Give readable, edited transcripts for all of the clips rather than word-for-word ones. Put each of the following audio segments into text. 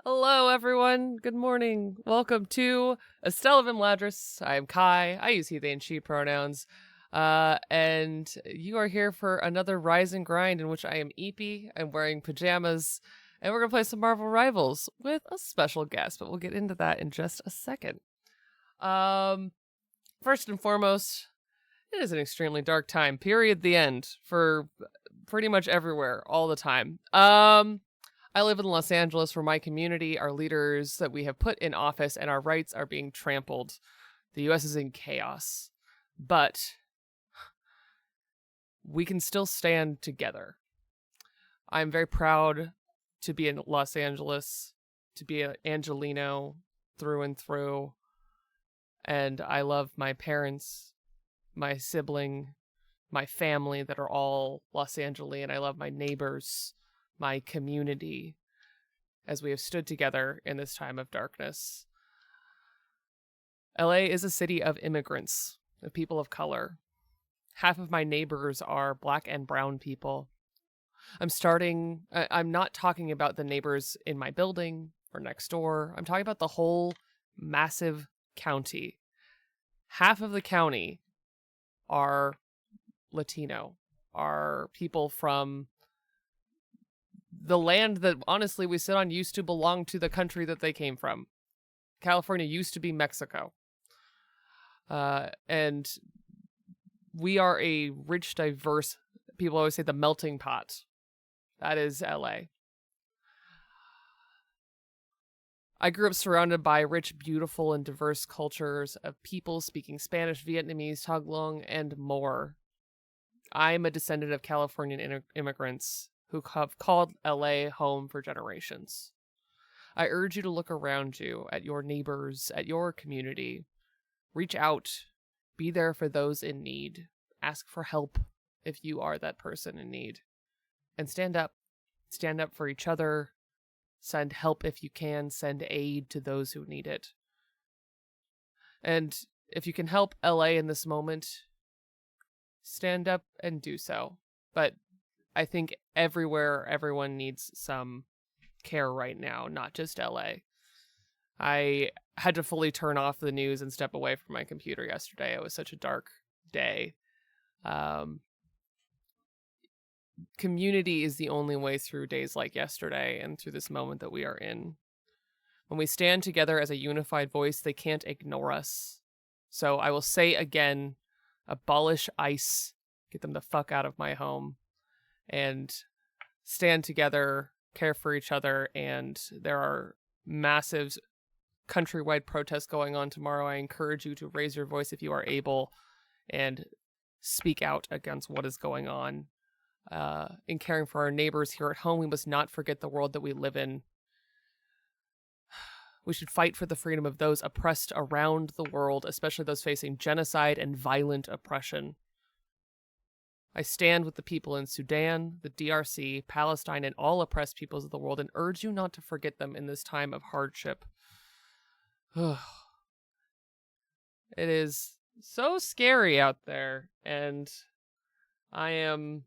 Hello, everyone. Good morning. Welcome to Estella Vimladris. I am Kai. I use he, they, and she pronouns. And you are here for another Rise and Grind in which I am Eepy. I'm wearing pajamas. And we're going to play some Marvel Rivals with a special guest, but we'll get into that in just a second. First and foremost, it is an extremely dark time. Period. The end. For pretty much everywhere, all the time. I live in Los Angeles, where my community, our leaders that we have put in office, and our rights are being trampled. The U.S. is in chaos. But we can still stand together. I'm very proud to be in Los Angeles, to be an Angelino through and through. And I love my parents, my sibling, my family that are all Los Angelian. I love my neighbors, my community, as we have stood together in this time of darkness. LA is a city of immigrants, of people of color. Half of my neighbors are Black and brown people. I'm not talking about the neighbors in my building or next door. I'm talking about the whole massive county. Half of the county are Latino, are people from the land that, honestly, we sit on used to belong to the country that they came from. California used to be Mexico. And we are a rich, diverse, people always say the melting pot. That is LA. I grew up surrounded by rich, beautiful, and diverse cultures of people speaking Spanish, Vietnamese, Tagalog, and more. I'm a descendant of Californian immigrants who have called LA home for generations. I urge you to look around you, at your neighbors, at your community. Reach out. Be there for those in need. Ask for help if you are that person in need. And stand up. Stand up for each other. Send help if you can. Send aid to those who need it. And if you can help LA in this moment, stand up and do so. But I think everywhere, everyone needs some care right now, not just LA. I had to fully turn off the news and step away from my computer yesterday. It was such a dark day. Community is the only way through days like yesterday and through this moment that we are in. When we stand together as a unified voice, they can't ignore us. So I will say again, abolish ICE, get them the fuck out of my home, and stand together, care for each other. And there are massive countrywide protests going on tomorrow. I encourage you to raise your voice if you are able and speak out against what is going on. In caring for our neighbors here at home, we must not forget the world that we live in. We should fight for the freedom of those oppressed around the world, especially those facing genocide and violent oppression. I stand with the people in Sudan, the DRC, Palestine, and all oppressed peoples of the world, and urge you not to forget them in this time of hardship. It is so scary out there, and I am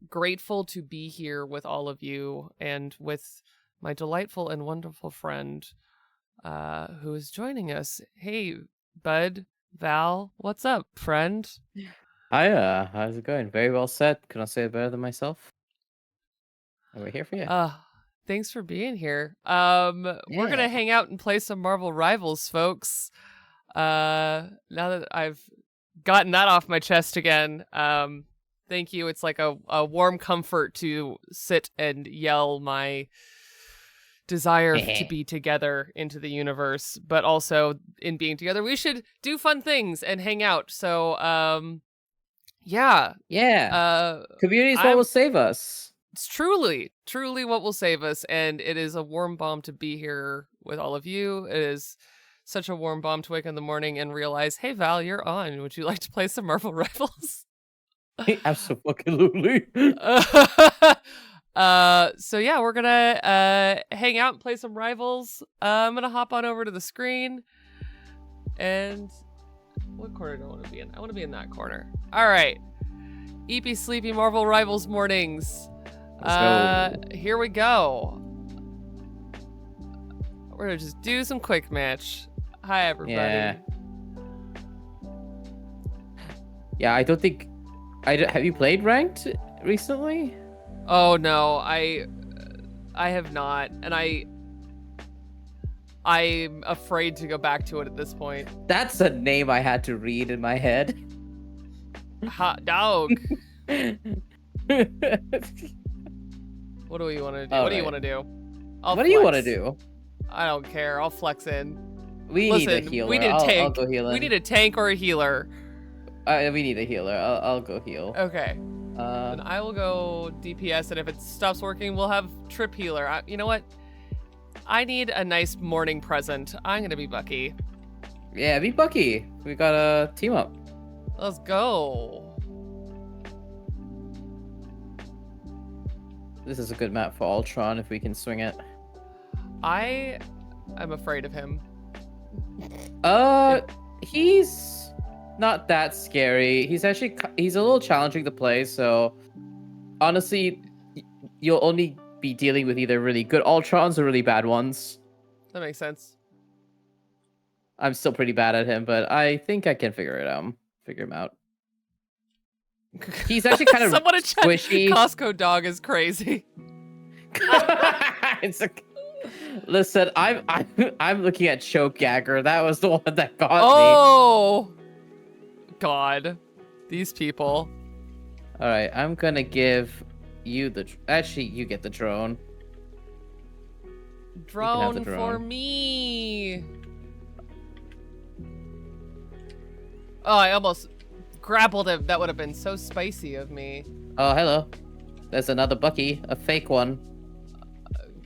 grateful to be here with all of you and with my delightful and wonderful friend who is joining us. Hey, Bud, Val, what's up, friend? Hiya, how's it going? Very well said. Couldn't say it better than myself. And we're here for you. Thanks for being here. We're gonna hang out and play some Marvel Rivals, folks. Now that I've gotten that off my chest again, thank you. It's like a warm comfort to sit and yell my desire to be together into the universe, but also in being together, we should do fun things and hang out. So, yeah. Community is what will save us. It's truly what will save us, and it is a warm balm to be here with all of you. It is such a warm balm to wake in the morning and realize, hey, Val, you're on. Would you like to play some Marvel Rivals? Absolutely. So yeah, we're gonna hang out and play some Rivals. I'm gonna hop on over to the screen. And what corner do I want to be in? I want to be in that corner. All right. Eepy Sleepy Marvel Rivals mornings. Let's go. Here we go. We're gonna just do some quick match. Hi, everybody. Yeah. Yeah, I don't think... have you played ranked recently? Oh no, I have not, and I'm afraid to go back to it at this point. That's a name I had to read in my head. Hot dog. What do we want to do? What do you want to do? What do you want to do? I don't care. I'll flex in. We need a healer. We need a tank. I'll go healing. We need a tank or a healer. We need a healer. I'll go heal. Okay. And I will go DPS, and if it stops working, we'll have trip healer. You know what? I need a nice morning present. I'm gonna be Bucky. Yeah, be Bucky. We got a team up. Let's go. This is a good map for Ultron if we can swing it. I'm afraid of him. He's not that scary. He's a little challenging to play, so honestly, you'll only be dealing with either really good Ultrons or really bad ones. That makes sense. I'm still pretty bad at him, but I think I can figure him out. He's actually kind of squishy. Costco dog is crazy. Listen, I'm looking at Choke Gagger. That was the one that got me. Oh God, these people. All right, I'm gonna give you actually, you get the drone. Drone for me. Oh, I almost grappled him. That would have been so spicy of me. Oh, hello. There's another Bucky, a fake one.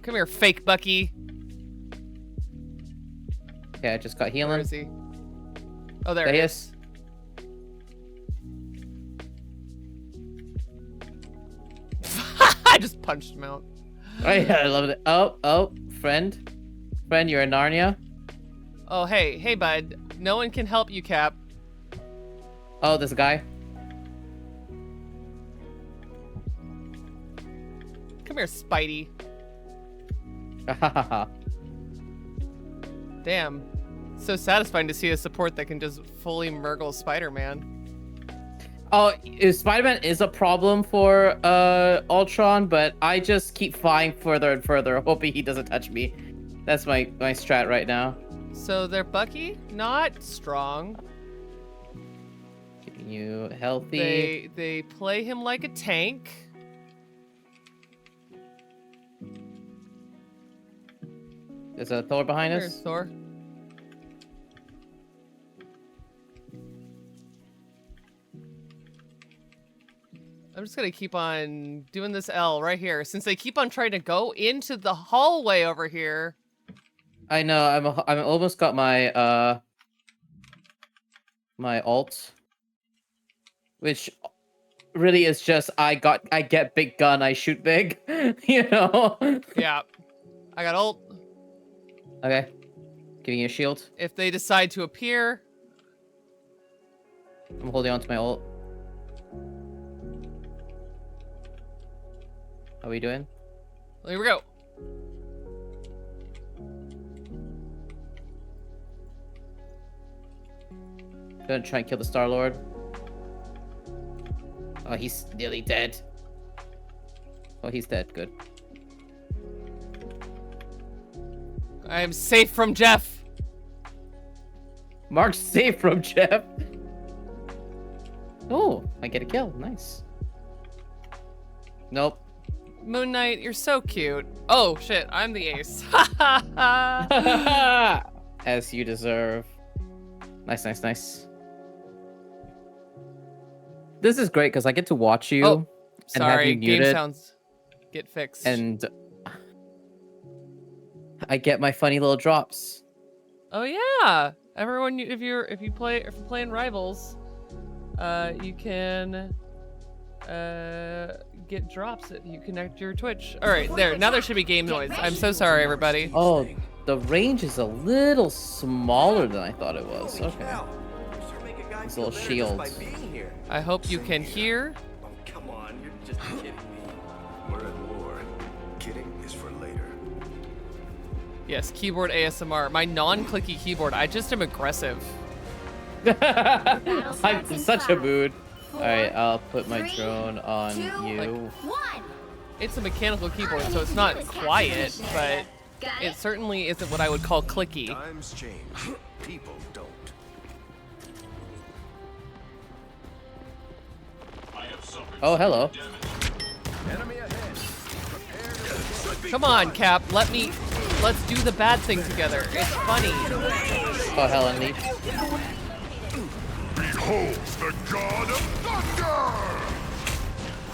Come here, fake Bucky. Okay, I just got healing. Where is he? Oh, there he is. I just punched him out. Oh yeah, I love it. Oh, friend, you're in Narnia. Oh, hey, bud. No one can help you, Cap. Oh, there's a guy. Come here, Spidey. Damn. So satisfying to see a support that can just fully Murgle Spider-Man. Oh, Spider-Man is a problem for Ultron, but I just keep flying further and further, hoping he doesn't touch me. That's my strat right now. So they're Bucky, not strong. Keeping you healthy. They play him like a tank. There's a Thor behind us. There's Thor. I'm just gonna keep on doing this L right here, since they keep on trying to go into the hallway over here. I know. I'm almost got my my ult, which really is just I get big gun, I shoot big. You know. Yeah. I got ult. Okay. Giving you a shield. If they decide to appear. I'm holding on to my ult. How are we doing? Here we go. Gonna try and kill the Star-Lord. Oh, he's nearly dead. Oh, he's dead. Good. I am safe from Jeff. Mark's safe from Jeff. Oh, I get a kill. Nice. Nope. Moon Knight, you're so cute. Oh, shit. I'm the ace. As you deserve. Nice, nice, nice. This is great because I get to watch you. Oh, and have sorry. you muted, Game sounds get fixed. and I get my funny little drops. Oh yeah, everyone. If you're playing Rivals, you can get drops if you connect your Twitch. All right, there. Now there should be game noise. I'm so sorry, everybody. Oh, the range is a little smaller than I thought it was. Okay. These little shields. I hope you can hear. Oh, come on, you're just kidding me. We're at war. Kidding is for later. Yes, keyboard ASMR. My non-clicky keyboard. I just am aggressive. I'm in such a mood. Four, Alright, I'll put my three, drone on 2, you. 1. It's a mechanical keyboard, so it's not quiet, but Got it certainly isn't what I would call clicky. Times change. People don't. Oh, hello. Enemy ahead. Come on, Cap. Let's do the bad thing together. It's funny. Oh, hell, unleash. Behold the god of thunder!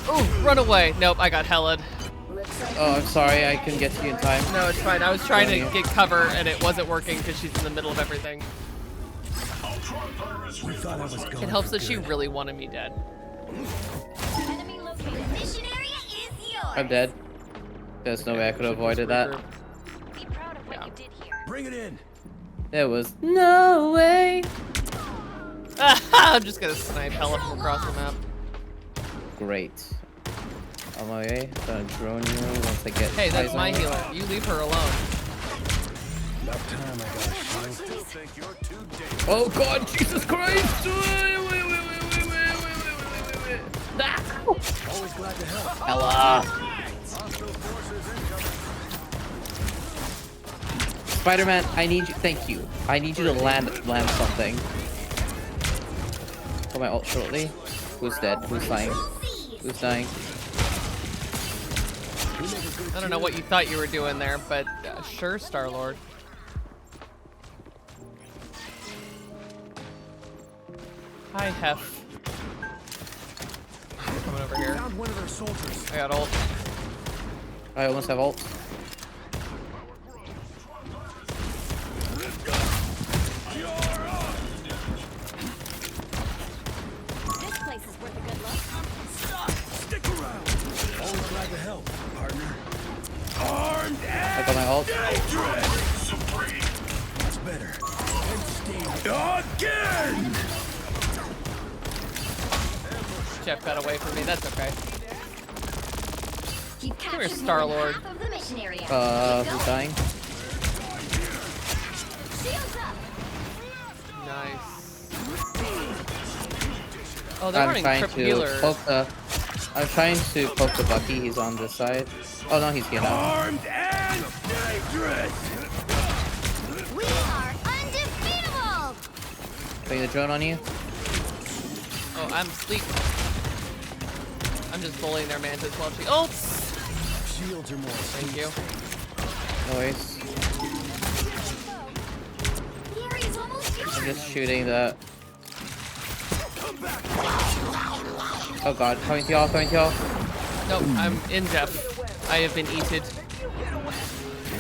Oh, run away. Nope, I got helled. Oh, I'm sorry, I couldn't get to you in time. No, it's fine. I was trying to get cover, and it wasn't working because she's in the middle of everything. It helps that she really wanted me dead. Enemy located. Mission area is yours. I'm dead. There's no way I could have avoided that. Be proud of what you did here. Bring it in. There was no way. I'm just gonna snipe hella from across the map. Great. On my way. Gonna drone you once I get. Hey, that's eyes my on you. healer. You leave her alone. Enough time. I gotta shine. Still think you're too dangerous. Oh God, Jesus Christ! Wait. Ah! Always glad to help. Ella. Hostile forces incoming. Spider-Man, I need you. Thank you. I need you to land something. Got my ult shortly. Who's dead? Who's dying? Who's dying? I don't know what you thought you were doing there, but sure, Star-Lord. Hi, Hef. Coming over here. Found one of their soldiers. I got ult. I almost have ult. This place is worth a good look. Stick around. Always glad to help, partner. Armed I and got my ult. dangerous. That's better. And stay again. Jeff got away from me. That's okay. You've Come here, captured Star-Lord. more than half of the mission area. Keep Who's going. dying? Shields up. Nice. Oh, they're I'm running trying Crypt to Healer. poke the. I'm trying to poke the Bucky. He's on this side. Oh no, he's here now. Armed and dangerous. We are undefeatable. Putting the drone on you. Oh, I'm sleep. I'm just bullying their mantis while she ults. Shields are more. Thank you. No worries. The area's almost yours. I'm just shooting the. Oh God, coming to y'all, coming to y'all. Nope, I'm in Jeff. I have been eaten.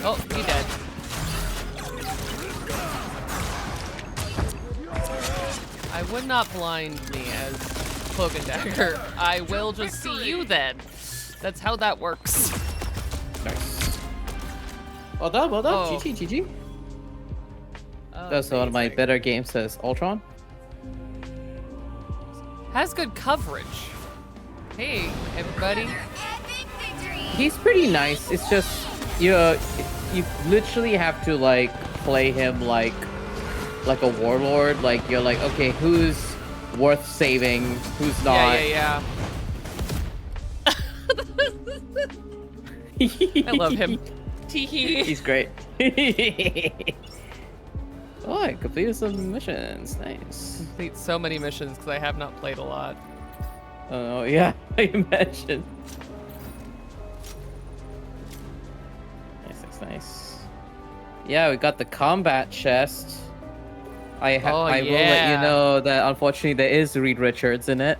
Oh, he dead. I would not blind me as Cloak and Dagger. I will just see you then. That's how that works. Nice. Well done, well done. Oh. GG, GG. That's one of my Amazing. better games says Ultron. Has good coverage. Hey, everybody. Epic victory. He's pretty nice. It's just you literally have to like play him like a warlord. Like you're like, okay, who's worth saving, who's not. Yeah. I love him. Teehee. He's great. Oh, I completed some missions. Nice. Complete so many missions because I have not played a lot. Oh yeah, I imagine. Nice. Yeah, we got the combat chest. I will let you yeah. know that unfortunately there is Reed Richards in it.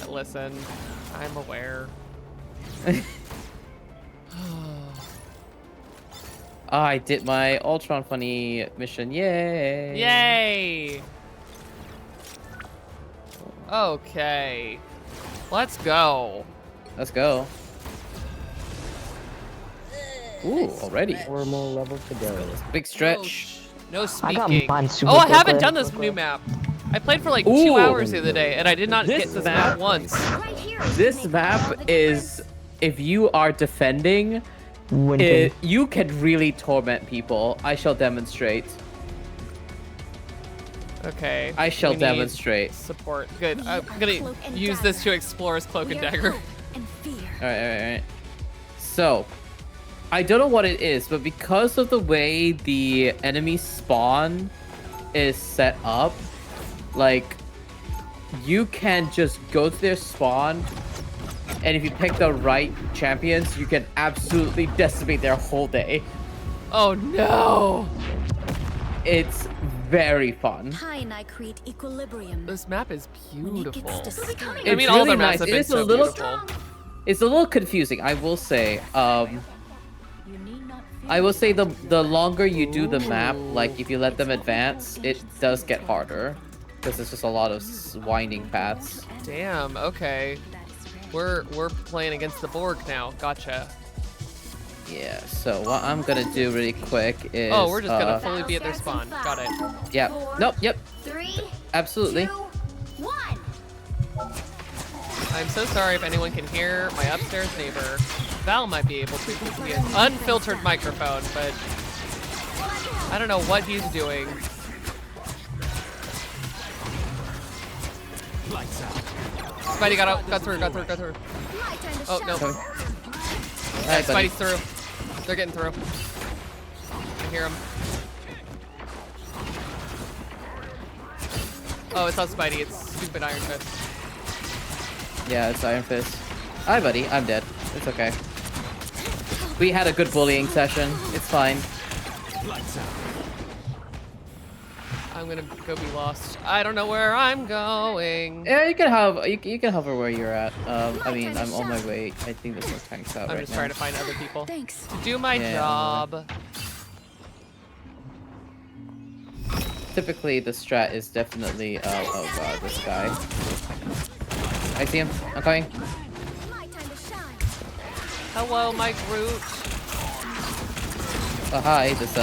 Listen, I'm aware. I did my Ultron funny mission. Yay! Yay! Okay. Let's go. Let's go. Ooh, already. 4 more levels to go. Big stretch. No I got speaking. mine super Oh, I haven't quickly. done this new map. I played for like Ooh. 2 hours the other day, and I did not This get this map- map once. Right here is This to make map all the is, if you are defending, Winton. You can really torment people. I shall demonstrate. Okay. I shall we need demonstrate. Support. Good. We I'm are gonna cloak and use dagger. this to explore his cloak We and are dagger. hope and fear. Alright. So, I don't know what it is, but because of the way the enemy spawn is set up, like, you can just go to their spawn, and if you pick the right champions, you can absolutely decimate their whole day. Oh no! It's very fun. High and I create equilibrium. This map is When it gets beautiful. to sky- I mean, all really their maps nice. have It been is a so little- beautiful. It's a little confusing, I will say. You need not fear I will me. say the longer you do the map, like if you let them advance, it does get harder. Because it's just a lot of winding paths. Damn. Okay. We're playing against the Borg now. Gotcha. Yeah, so what I'm gonna do really quick is... Oh, we're just gonna fully be at their spawn. Got it. Yeah, nope, yep, 3, absolutely. 2, 1. I'm so sorry if anyone can hear my upstairs neighbor. Val might be able to because he has unfiltered microphone, but I don't know what he's doing. Spidey got out, got through. My time to Oh no, shine. Alright, buddy. Spidey's through. They're getting through. I hear him. Oh, it's not Spidey. It's stupid Iron Fist. Yeah, it's Iron Fist. Hi, buddy. I'm dead. It's okay. We had a good bullying session. It's fine. I'm gonna go be lost. I don't know where I'm going. Yeah, you can have you can hover where you're at. I mean, I'm on my way. I think there's no tanks out I'm right just now. trying to find other people. Thanks. Do my Yeah, job. Typically, the strat is definitely. Oh god, this guy. I see him. I'm coming. My time to shine. Hello, my Groot. Oh hi, this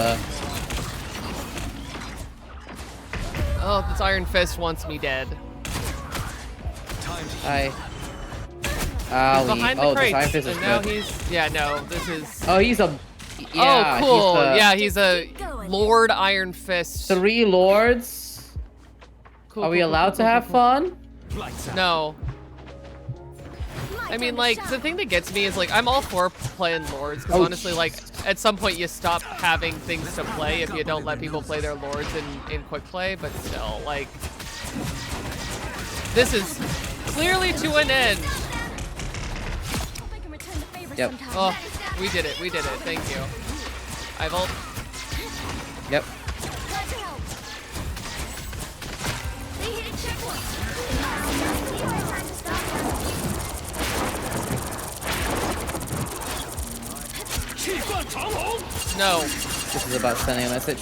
Oh, this Iron Fist wants me dead. hi. He's Owie. behind the Oh, this crates, Iron Fist is and now good. he's. Yeah, no, this is. Oh, he's a. Yeah, oh, cool. He's Yeah, he's a Lord Iron Fist. 3 lords. Cool, Are we cool, allowed cool, to have cool, fun? cool. No. I mean, like, the thing that gets me is, like, I'm all for playing Lords, because Oh, honestly, like, at some point you stop having things to play if you don't let people play their Lords in quick play, but still, like, this is clearly to an end. Yep. Oh, we did it, thank you. I ult. Yep. They hit a checkpoint. Time to stop. No. This is about sending a message.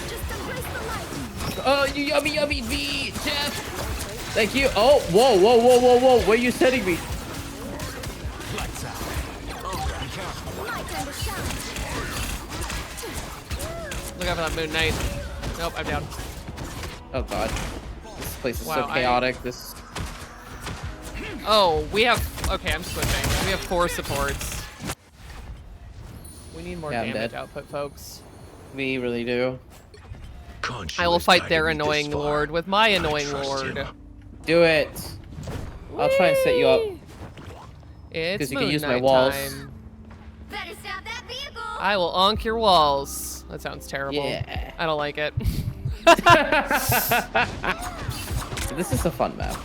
Just embrace the light. Oh, you yummy V, Jeff. Thank you. Oh, whoa. Where are you sending me? My time to shine. Look out for that Moon Knight. Nope, I'm down. Oh god. This place is Wow, so chaotic. This. Oh, we have. Okay, I'm switching. We have 4 supports. We need more Yeah, I'm damage dead. output, folks. We really do. I will fight their annoying lord with my annoying lord. Do it. I'll try and set you up. It's 'Cause you can Moon use my Knight walls. time. Better stop that vehicle. I will onk your walls. That sounds terrible. Yeah. I don't like it. This is a fun map.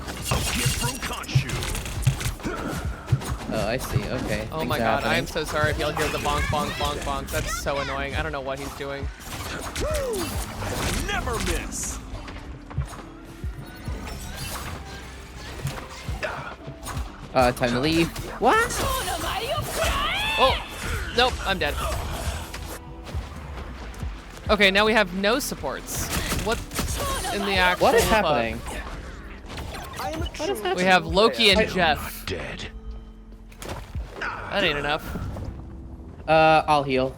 Oh, I see. Okay. Oh Things my are god, I happening. am so sorry if y'all hear the bonk, bonk, bonk, bonk. That's so annoying. I don't know what he's doing. Never miss. Time to leave. What? Oh! Nope, I'm dead. Okay, now we have no supports. What in the actual What is fuck? happening? What is We have Loki and Jeff. Dead. That ain't enough. I'll heal.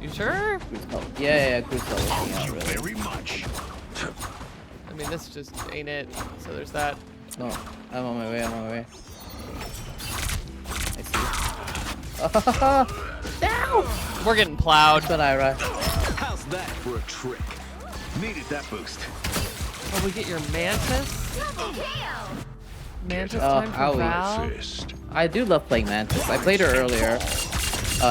You sure? Oh, yeah, Groot's not looking out really. Very much. I'm mean, this just ain't it. So there's that. No, I'm on my way. I'm on my way. I see. No! We're getting plowed. But Ira. How's that for a trick? Needed that boost. Oh, we get your Mantis? Double KO. Mantis Oh, time for owie. Val? Fist. I do love playing Mantis. I played her earlier.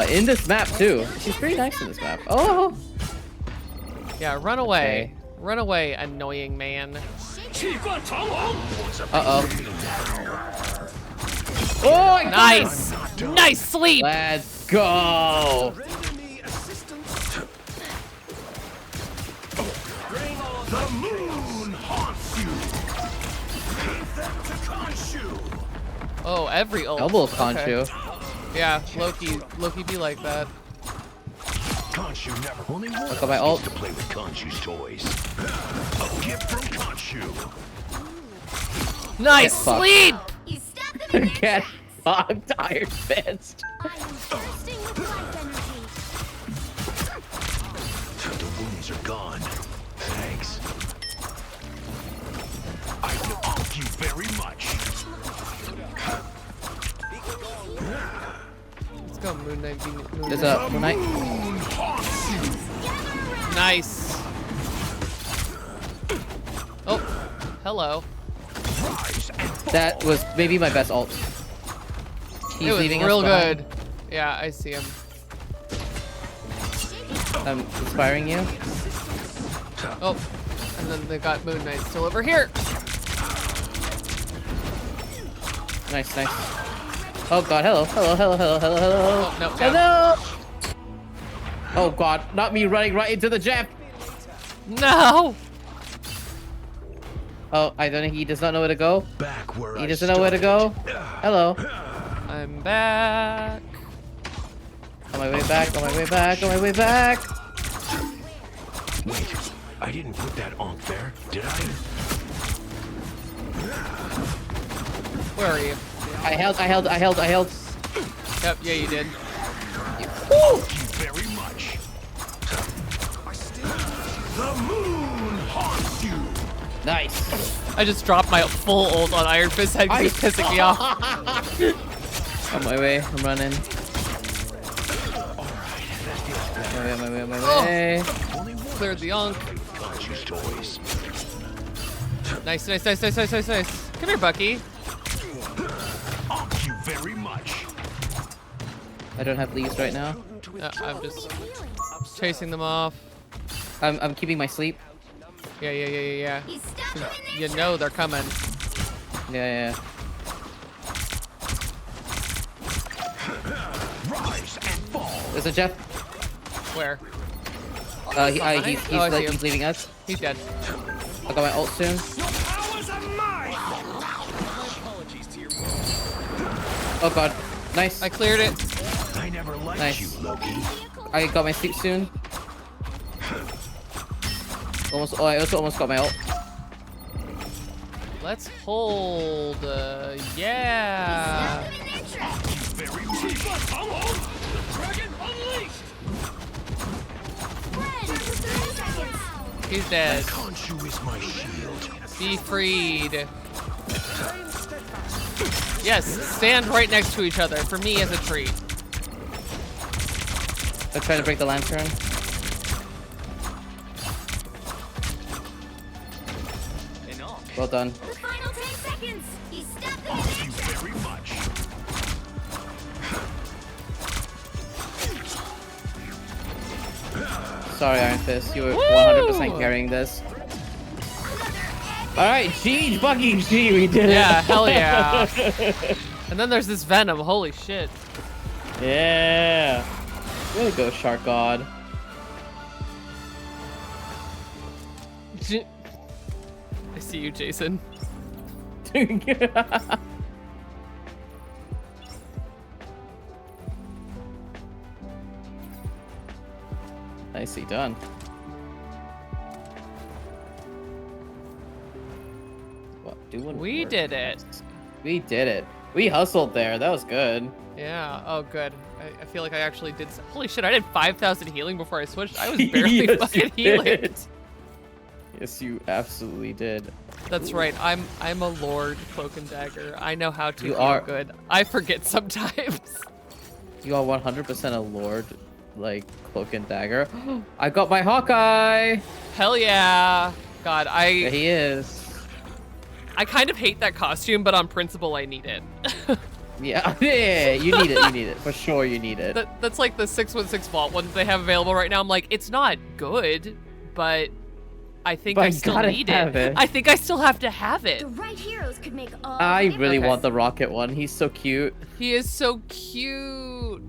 In this map too. She's pretty nice in this map. Oh! Yeah, run away. Run away, annoying man. Uh-oh. Oh, I got Nice! Nice sleep! her. Let's go! The moon haunts you. Leave them to Khonshu. Oh, every ult. Elbow Okay. Khonshu. Yeah, Loki be like that. Khonshu never. Only one Look at my ult. to play with Khonshu's toys. A gift from Khonshu. Nice fuck. sleep! You stepped in the Get fucked, Iron Fist. I am bursting with life energy. The wounds are gone. Thanks. I thank you very much. Let's go, Moon Knight. Moon There's Knight. a Moon Knight. Moon haunts you. Nice. Oh, hello. Rise and fall. That was maybe my best ult. He's It was leaving real us behind. good. Yeah, I see him. I'm inspiring you. Oh, and then they got Moon Knight still over here. Nice, nice. Oh god, hello, hello, hello, hello, hello, hello. Oh, no, down. Hello! Oh god, not me running right into the jab. No! Oh, I don't think he does not know where to go. Back where He I doesn't know where to go. Hello. I'm back. On my way back, on my way back, on my way back. Wait, I didn't put that onk there, did I? Where are you? I held. Yep, yeah, you did. Woo! Thank you very much. The moon haunts you. Nice. I just dropped my full ult on Iron Fist head because he's pissing me off. On my way, I'm running. On my way, on my way. Only one Cleared the unk. Khonshu's toys. Nice, nice, nice, nice, nice, nice, nice. Come here, Bucky. Thank you very much. I don't have leaves right now. I'm just chasing them off. I'm keeping my sleep. Yeah, yeah, yeah, yeah, yeah. You stepped in the You know they're coming. Yeah, yeah. Rise and fall. There's a Jeff. Where? He's Oh, I see him. he's leaving us. He's dead. I got my ult soon. Powers of mine. Oh god. Nice. I cleared it. I never liked Nice. you, Loki. I got my sleep soon. Almost. Oh, I also almost got my ult. Let's hold. Yeah. Very much. Dragon unleashed. He's dead. Khonshu is my shield. Be freed. Yes, stand right next to each other for me as a treat. I'm trying to break the lantern. Well done. The final 10 seconds. You stepped in Thank you very much. Sorry, Iron Fist. You were Woo! 100% carrying this. Alright, G, fucking G, we did it. Yeah, hell yeah. And then there's this Venom. Holy shit. Yeah. Way to go, Shark God. I see you, Jason. Nicely done. What, doing We work. did it. We did it. We hustled there. That was good. Yeah. Oh, good. I feel like I actually did. Holy shit! I did 5,000 healing before I switched. I was barely Yes, fucking you healing. did. Yes, you absolutely did. That's right. I'm a lord cloak and dagger. I know how to You feel are- good. I forget sometimes. You are 100% a lord, like cloak and dagger. I got my Hawkeye. Hell yeah. God, There he is. I kind of hate that costume, but on principle I need it. Yeah, yeah, you need it. You need it for sure. You need it. That's like the 616 vault one that they have available right now. I'm like, it's not good, but I think But I I still gotta need have it. I think I still have to have it. The right heroes could make all I the really Okay. want the rocket one. He's so cute. He is so cute.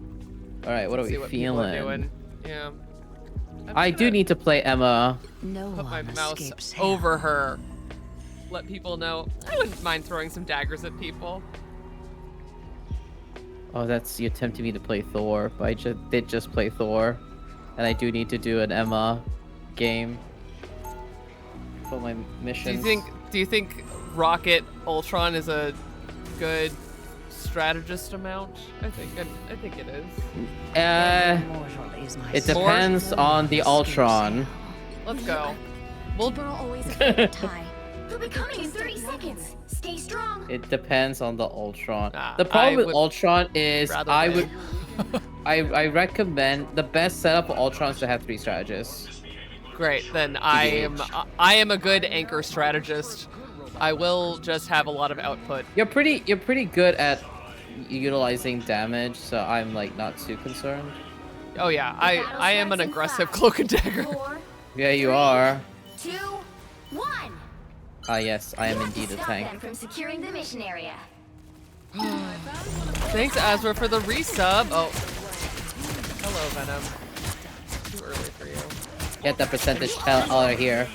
All right, what are See we what people are feeling? doing. Yeah. I'm I just do gonna need to play Emma. No put my one mouse escapes hell. over her. Let people know. I wouldn't mind throwing some daggers at people. Oh, that's you tempting me to play Thor, but I did just play Thor, and I do need to do an Emma game for my missions. Do you think Rocket Ultron is a good strategist amount? I think it is. Immortal is my It soul. depends on the Ultron. Let's go. People are always a favorite tie. He'll be coming in 30 seconds. Stay strong. It depends on the Ultron. Nah, The problem I with would Ultron is rather I win. would I recommend the best setup for Ultron is to have 3 strategists. Great. Then I am a good anchor strategist. I will just have a lot of output. You're pretty good at utilizing damage, so I'm like not too concerned. Oh yeah, Battle I am an starts in aggressive 5, cloak and dagger. 4, Yeah, you are. 2, 1. Ah, yes, I am You have to indeed a stop tank. them from securing the mission area. Thanks, Azra, for the resub. Oh, hello, Venom. Too early for you. Get the percentage hell out of here.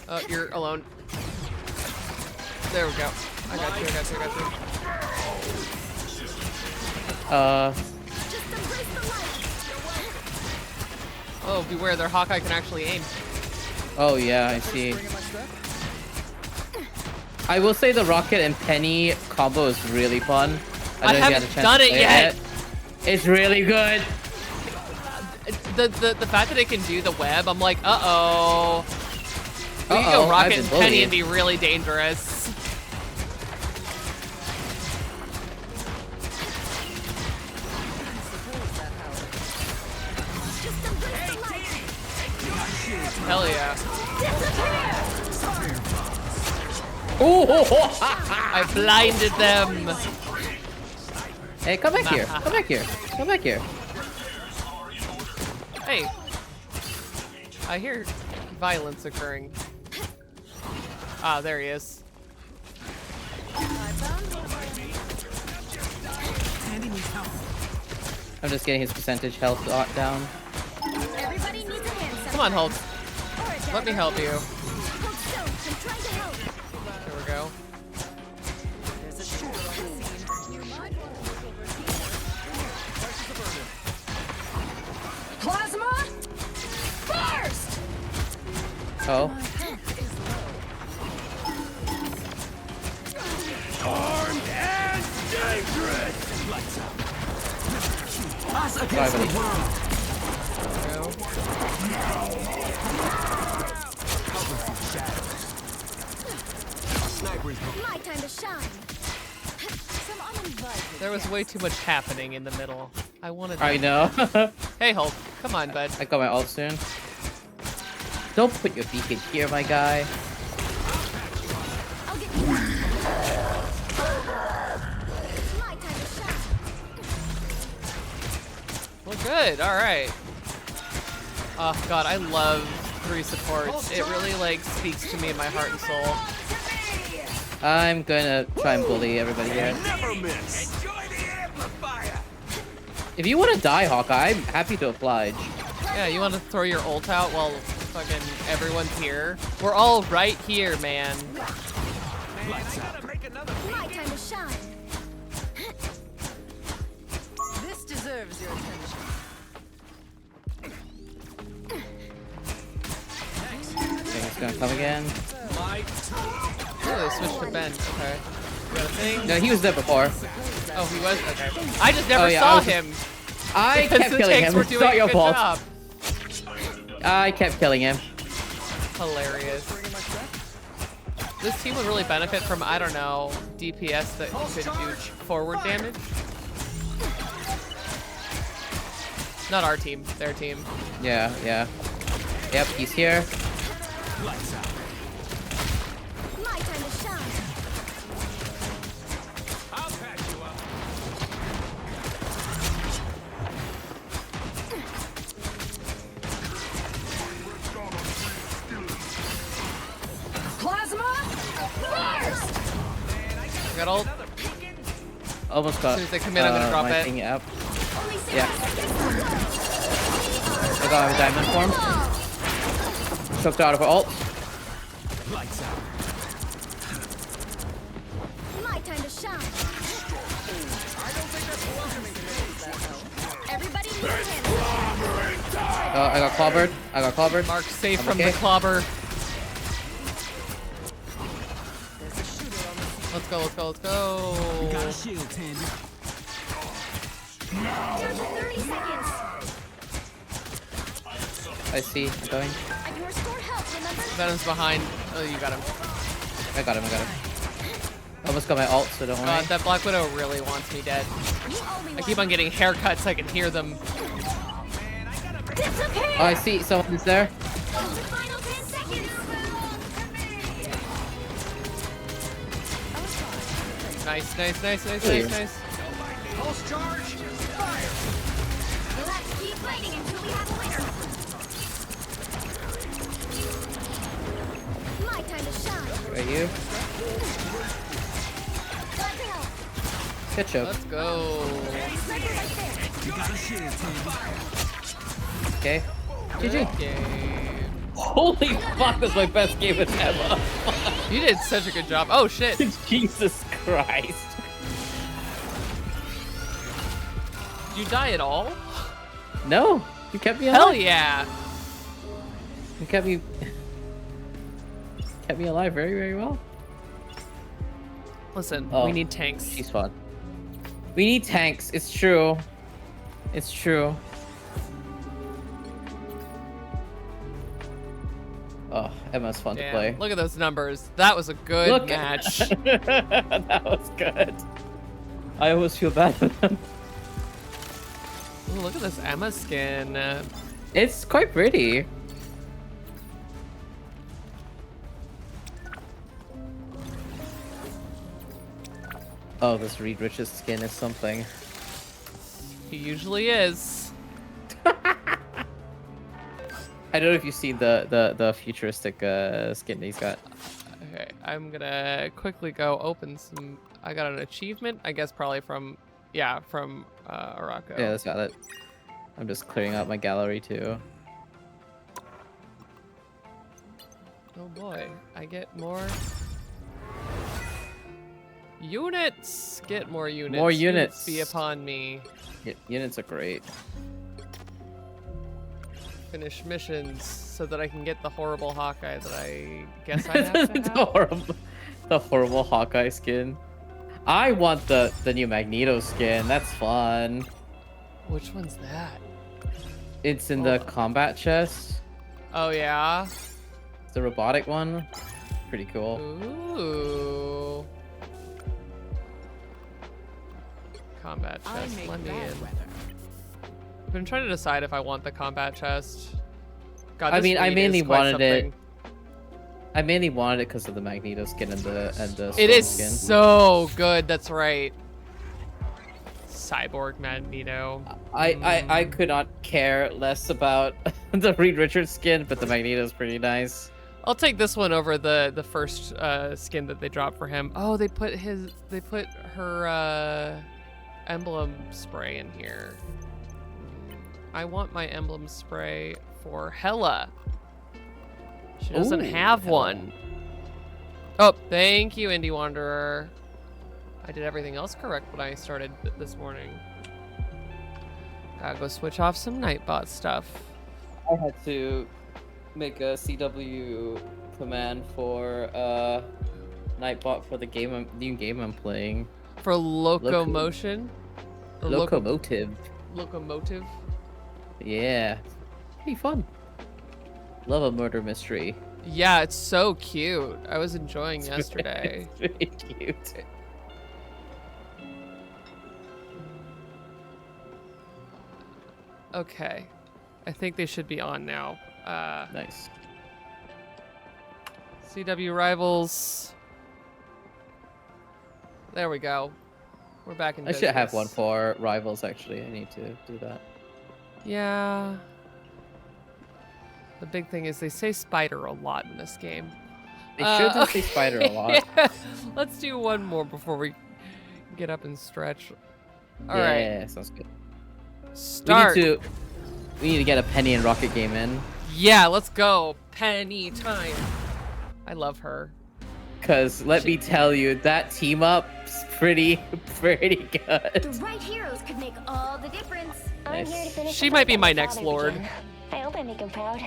Oh, you're alone. There we go. I got you. Just embrace the light. Oh, beware, their Hawkeye can actually aim. Oh yeah, I see. I will say the Rocket and Penny combo is really fun. I don't know if you had a haven't chance done to it play yet. It's really good. The fact that it can do the web, I'm like, uh-oh. We can Uh-oh, go I've Rocket been and Penny bullied. and be really dangerous. Just embrace the light. Hell yeah. Ooh! I blinded them. Hey, come back here. Come back here. Come back here. Hey. I hear violence occurring. Ah, there he is. I'm just getting his percentage health down. Everybody needs a hand. Come on, Hulk. Or a Let me help you. Hold still. I'm trying to help. There we go. Plasma burst. Oh. Armed and dangerous! Driving it. There we go. My time to shine. Some uninvited. There was way too much happening in the middle. I wanted I that. know. Hey, Hulk. Come on, bud. I got my ult soon. Don't put your beacon here, my guy. I'll get you. My time to shine. Well, good. All right. Oh, God. I love 3 supports. It really, like, speaks to me in my heart and soul. I'm gonna try and bully everybody here. Never miss! Enjoy the amplifier! If you want to die, Hawkeye, I'm happy to oblige. Yeah, you want to throw your ult out while fucking everyone's here? We're all right here, man. My time to shine. This deserves your attention. I think it's gonna come again. Oh, they switched to Ben. Okay. You got a thing? No, he was there before. Oh, he was? Okay. I just never yeah, saw I was him. I Because kept the killing tanks him. were It's doing not a your good fault. job. I kept killing him. Hilarious. This team would really benefit from, I don't know, DPS that could do forward damage. Not our team, their team. Yeah, yeah. Yep, he's here. My time to shine. I'll patch you up. Plasma burst. I got ult. Almost got. As soon as they come in, I'm gonna drop my it. thing up. Only 6 Yeah. seconds. I got my diamond form. Choked out of her ult. Lights out. My time to shine. Everybody move in. Oh, I got clobbered. I got clobbered. Mark safe I'm from okay. the clobber. Let's go, let's go, let's go. Got a shield, Tandy. Down to 30 seconds. I see. I'm going. I can restore health, remember? Venom's behind. Oh, you got him. I got him. I got him. Almost got my ult, so don't worry. God, that Black Widow really wants me dead. You only I keep on getting haircuts, I can hear them. disappear. Oh, I see. Someone's there. Final 10 seconds. Nice, nice, nice, nice, Hey. nice, nice. Pulse charge. Fire. Let's keep fighting until we have a winner. My time to shine. Right you. Got help. Good choke. Let's go. Sniper right there. You got a shield, Tandy. Okay. Good GG. game. Holy fuck, that's my best game with Emma. You did such a good job. Oh shit. Jesus Christ. Did you die at all? No, you kept me alive. Hell yeah. You kept me alive very, very well. Listen, Oh. we need tanks. She's fun. We need tanks. It's true. It's true. Oh, Emma's fun to Damn, play. look at those numbers. That was a good Look. match. That was good. I always feel bad for them. Ooh, look at this Emma skin. It's quite pretty. Oh, this Reed Rich's skin is something. He usually is. I don't know if you've seen the futuristic skin that he's got. Okay, I'm gonna quickly go open some. I got an achievement, I guess probably from, yeah, from Arako. Yeah, that's valid. I'm just clearing out my gallery too. Oh boy, I get more units. Get more units. More units. Be upon me. Units are great. Finish missions so that I can get the horrible Hawkeye that I guess I have to have. the horrible Hawkeye skin. I want the new Magneto skin. That's fun. Which one's that? It's in the combat chest. Oh yeah. It's the robotic one. Pretty cool. Ooh. Combat I chest. make Let me bad in. weather. I've been trying to decide if I want the combat chest. God, I this mean, I read mainly is quite wanted it. something. I mainly wanted it because of the Magneto skin and the It Storm is skin. so good. That's right. Cyborg Magneto. I could not care less about the Reed Richards skin, but the Magneto's pretty nice. I'll take this one over the first skin that they dropped for him. Oh, they put her emblem spray in here. I want my emblem spray for Hela. She doesn't Ooh, have Hela. one. Oh, thank you, Indie Wanderer. I did everything else correct when I started this morning. Gotta go switch off some Nightbot stuff. I had to make a CW command for Nightbot for the new game I'm playing. For locomotion? Or Locomotive. Locomotive? Yeah. Pretty fun. Love a murder mystery. Yeah, it's so cute. I was enjoying yesterday. It's really cute. Okay. I think they should be on now. Nice. CW Rivals. There we go. We're back in I should have business. one for Rivals, actually. I need to do that. Yeah. The big thing is they say spider a lot in this game. They should say spider a lot. Yeah. Let's do one more before we get up and stretch. All right. Yeah, sounds good. Start. We need to get a Penny and Rocket game in. Yeah, let's go. Penny time. I love her. Cause let me tell you, that team up's pretty good. The right heroes could make all the difference. Nice. I'm here to finish She the might be fight my my next father lord. began. I hope I make him proud.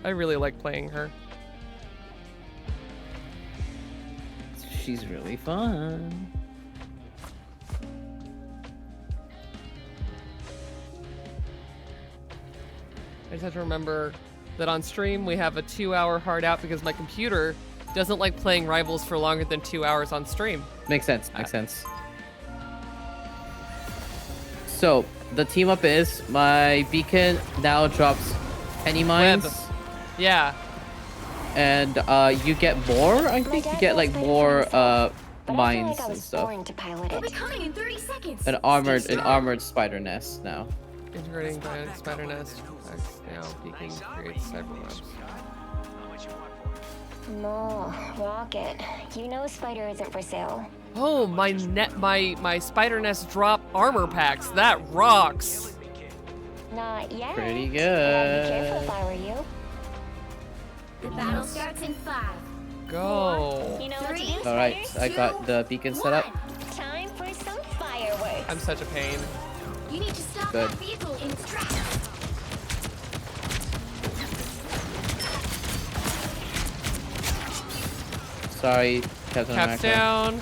I really like playing her. She's really fun. I just have to remember that on stream we have a 2-hour hard out because my computer doesn't like playing Rivals for longer than 2 hours on stream. Makes sense. Makes sense. So the team up is my beacon now drops penny mines, Web. Yeah. and you get more. I think you get like more But I mines feel like I and was stuff. born to pilot We'll be it. coming in 30 seconds. An armored spider nest now. Integrating giant spider nest. Now beacon creates cyber webs. No, Rocket. You know Spider isn't for sale. Oh, my spider nest drop armor packs. That rocks. Not yet. Pretty But I'd be careful good. if I were you. The battle starts in 5. Go. You know what to do, All right, Spiders? I got the beacon set up. Time for some fireworks. I'm such a pain. You need to stop Good. that vehicle in its tracks. Sorry, Captain Caps America. down.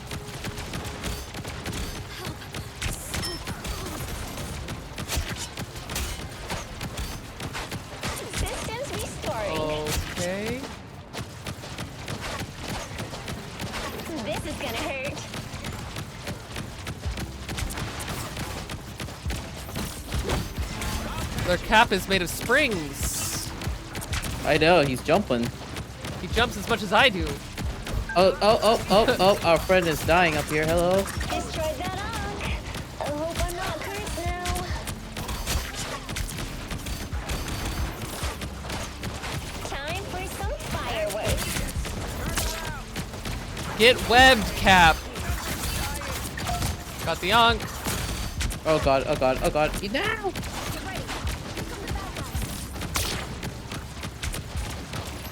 Systems restoring. Okay. This is gonna hurt. Their cap is made of springs. I know, he's jumping. He jumps as much as I do. Oh, our friend is dying up here. Hello. Destroyed that arc. I hope I'm not cursed now. Time for some fireworks. Get webbed, Cap. Got the onk. Oh god, oh god, oh god. No!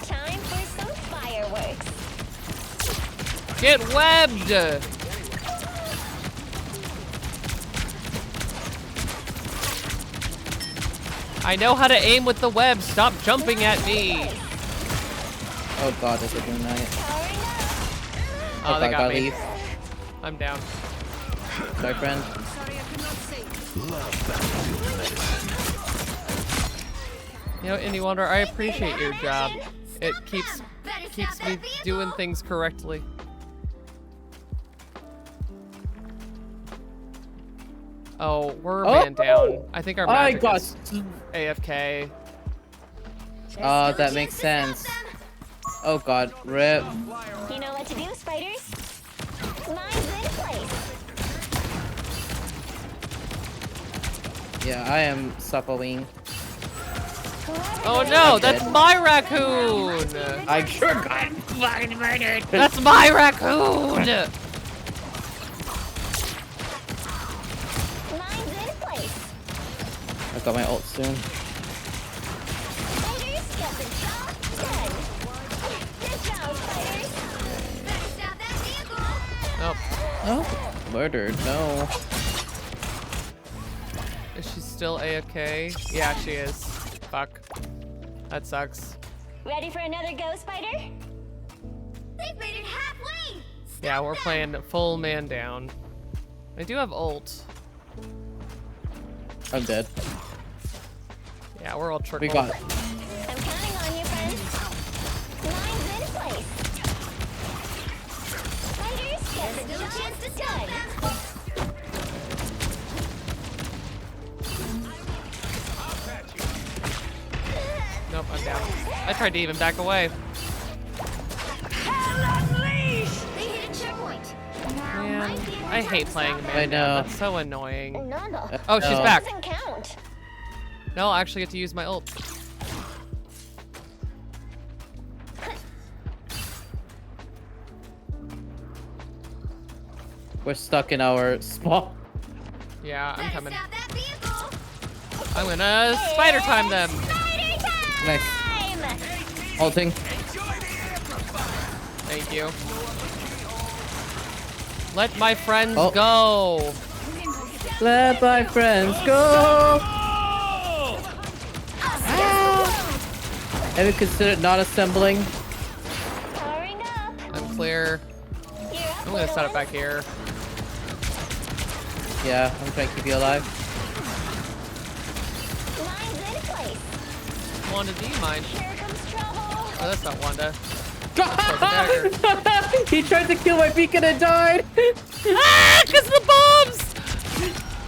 Time for some fireworks. Get webbed. I know how to aim with the web. Stop jumping at me. Oh god, this is doing that. Powering up. Oh, they god, got me. leave. I'm down. My friend. You know, Indie Wonder, I appreciate your job. It keeps me doing things correctly. Oh, we're a man down. I think our I magic got. is AFK. That makes sense. Oh god, rip. You know what to do, Spiders. Mine's in place. Yeah, I am suffering. Oh no, that's my raccoon! I sure got fucking murdered. That's my raccoon! Mine's in place. I got my ult soon. Spiders, get the job done. Good job, Spiders. Better stop that vehicle. Nope. Oh, murdered. No. Is she still AFK? Yeah, she is. Fuck. That sucks. Ready for another go, Spider? They've made it halfway. Yeah, we're playing full man down. I do have ult. I'm dead. Yeah, we're all trickle. We got it. I'm counting on you, friends. Line's in place. Fighters, there's still a chance to stun. Nope, I'm down. I tried to even back away. They hit a checkpoint. Man, I hate playing man I down. know. That's so annoying. Nada. Oh, she's No. back. Doesn't count. No, I actually get to use my ult. We're stuck in our spot. Yeah, I'm coming. Stop that vehicle. I'm gonna spider time them. Spider time! Nice. Ulting. Thank you. Let my friends Oh. go. Let my friends go. Ever considered not assembling? Powering up. I'm clear. You're up, I'm gonna set little it back here. Yeah, I'm trying to keep you alive. one. Line's in place. Wanda, do you mind? Here comes trouble. Oh, that's not Wanda. Dagger. He tried to kill my beacon and died. Ah, cause of the bombs.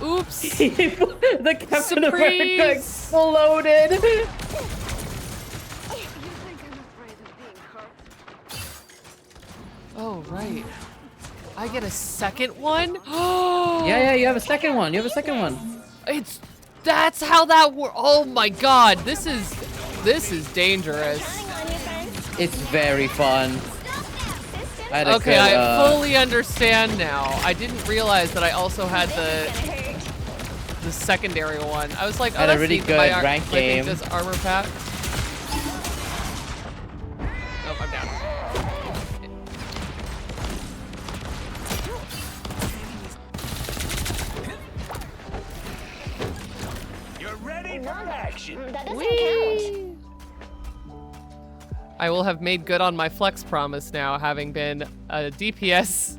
Oops. The Captain America Surprise. exploded. Oh right. I get a second one. Yeah, you have a second one. You have a second one. That's how that works. Oh my god, this is dangerous. Counting on you, friends. It's very fun. System. I had a Okay, good, I fully understand now. I didn't realize that I also had This is the gonna hurt. secondary one. I was like, oh, Had a that's really neat. good My rank my thing game. does armor pack. Oh, I'm down. You're ready for Nada. action. That doesn't count. I will have made good on my flex promise now, having been a DPS,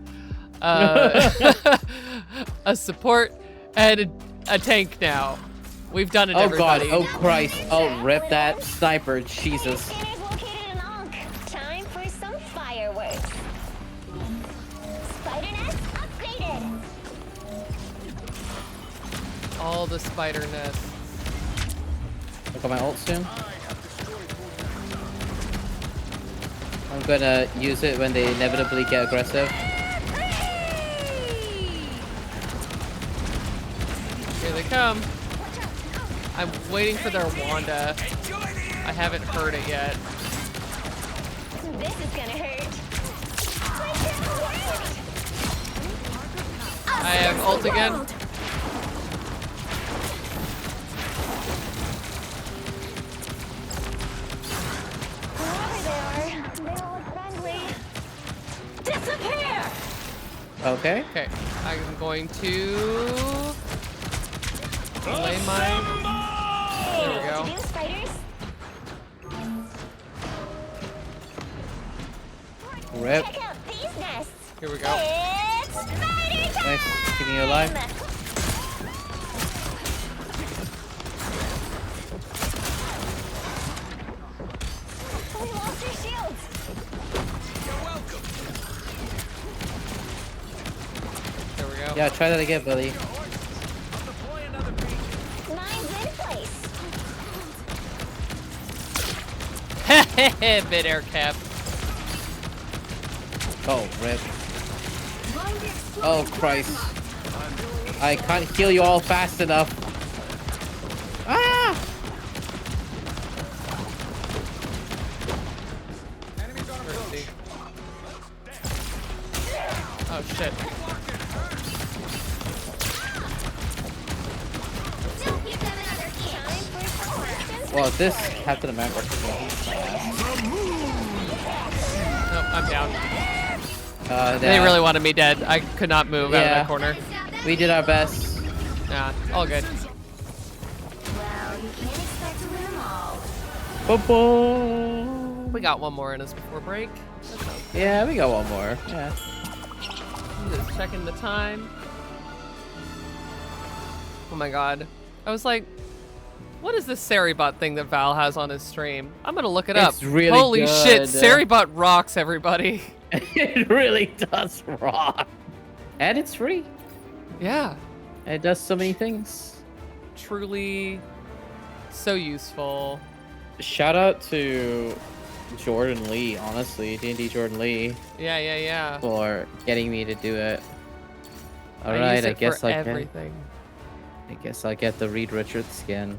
a support, and a tank now. We've done it, Oh everybody. god, oh Christ. Oh, rip that sniper, Jesus. Scanner's located an Ankh. Time for some fireworks. Spider nest upgraded. All the spider nests. I got my ult soon. I'm gonna use it when they inevitably get aggressive. Here they come. I'm waiting for their Wanda. I haven't heard it yet. This is gonna hurt. I have ult again. Whoever they all look friendly. Disappear! Okay. Okay, I'm going to lay mine. There we go. To do, spiders? Rip. Check out these nests. Here we go. It's spider time! Nice. Keeping you alive. We lost our shields. There we go. Yeah, try that again, buddy. Mine's in place. Mid air cap. Oh, rip. Oh, Christ. I can't heal you all fast enough. Ah! Where is he? Oh shit. Don't give them another chance. Time for some action. Well, this Captain America. Nope, I'm down. They yeah. really wanted me dead. I could not move out of Yeah. that corner. Stop that. We did our best. Nah, all good. Well, you can't expect to win them all. Bo-bo. We got one more in us before break. That sounds Yeah, we got one more. Yeah. Just checking the time. Oh my god. I was like, what is this Saribot thing that Val has on his stream? I'm gonna look it up. It's really Holy good. shit, Saribot rocks, everybody. It really does rock. And it's free. Yeah. And it does so many things. Truly so useful. Shout out to Jordan Lee, honestly. D&D Jordan Lee. Yeah. For getting me to do it. I Alright, use it I guess for I everything. I guess I'll get the Reed Richards skin.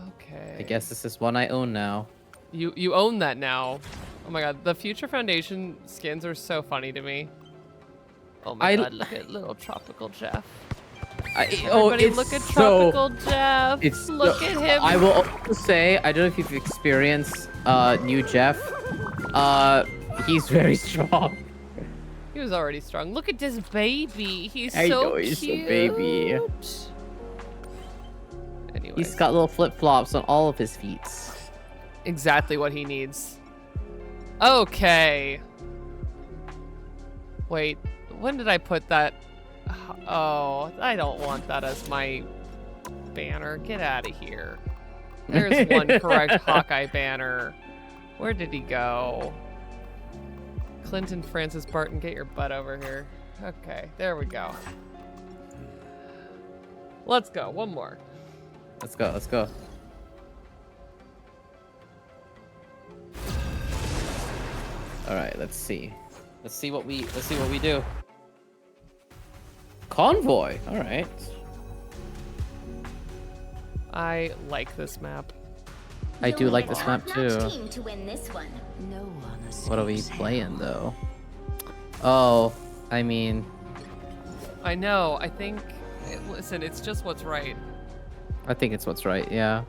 Okay. I guess this is one I own now. You own that now. Oh my god, the Future Foundation skins are so funny to me. Oh my god, look at little Tropical Jeff. Everybody look at Tropical Jeff. Look at him. I will also say, I don't know if you've experienced new Jeff. He's very strong. He was already strong. Look at this baby. He's I so know, he's cute. a baby. Anyways. He's got little flip-flops on all of his feet. Exactly what he needs. Okay. Wait, when did I put that? Oh, I don't want that as my banner. Get out of here. There's one correct Hawkeye banner. Where did he go? Clinton Francis Barton, get your butt over here. Okay, there we go. Let's go. One more. Let's go. Let's go. All right. Let's see. Let's see what we do. Convoy. All right. I like this map. I do like this map too. Team to win this one. No one What are we playing though? Oh, I mean, I know. I think. Listen, it's just what's right. I think it's what's right. Yeah.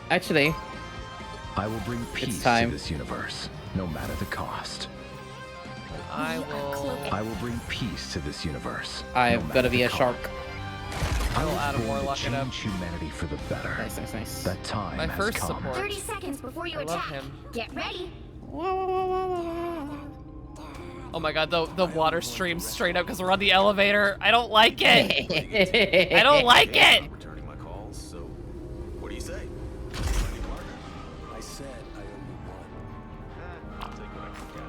Actually, I will bring peace to time. this universe, no matter the cost. I will. I will bring peace to this universe. I've no got to matter be the a shark. cost. I will was add a born to warlock it up. change humanity for the better. Nice, nice, nice. That time My has first come. support. 30 seconds before you I love attack. him. Get ready. Oh my god, the water streams straight up because we're on the elevator. I don't like it. I don't like it. Returning my calls, so what do you say? I said I only won. I'll take what I can get.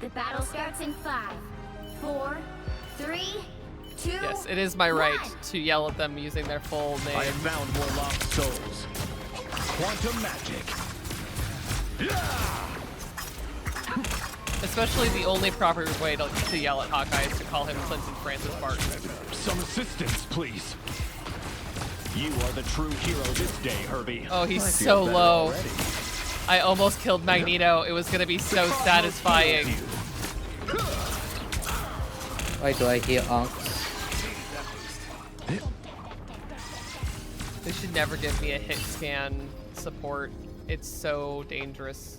The battle starts in 5, 4, 3, 2. Yes, it is my right to yell at them using their full I name. have found more lost souls. Quantum magic. Especially the only proper way to yell at Hawkeye is to call him Clinton Francis Barton. Some assistance, please. You are the true hero this day, Herbie. Oh, he's I feel so better low. already. I almost killed Magneto. It was gonna be so satisfying. Why do I hear onks? They should never give me a hit scan support. It's so dangerous.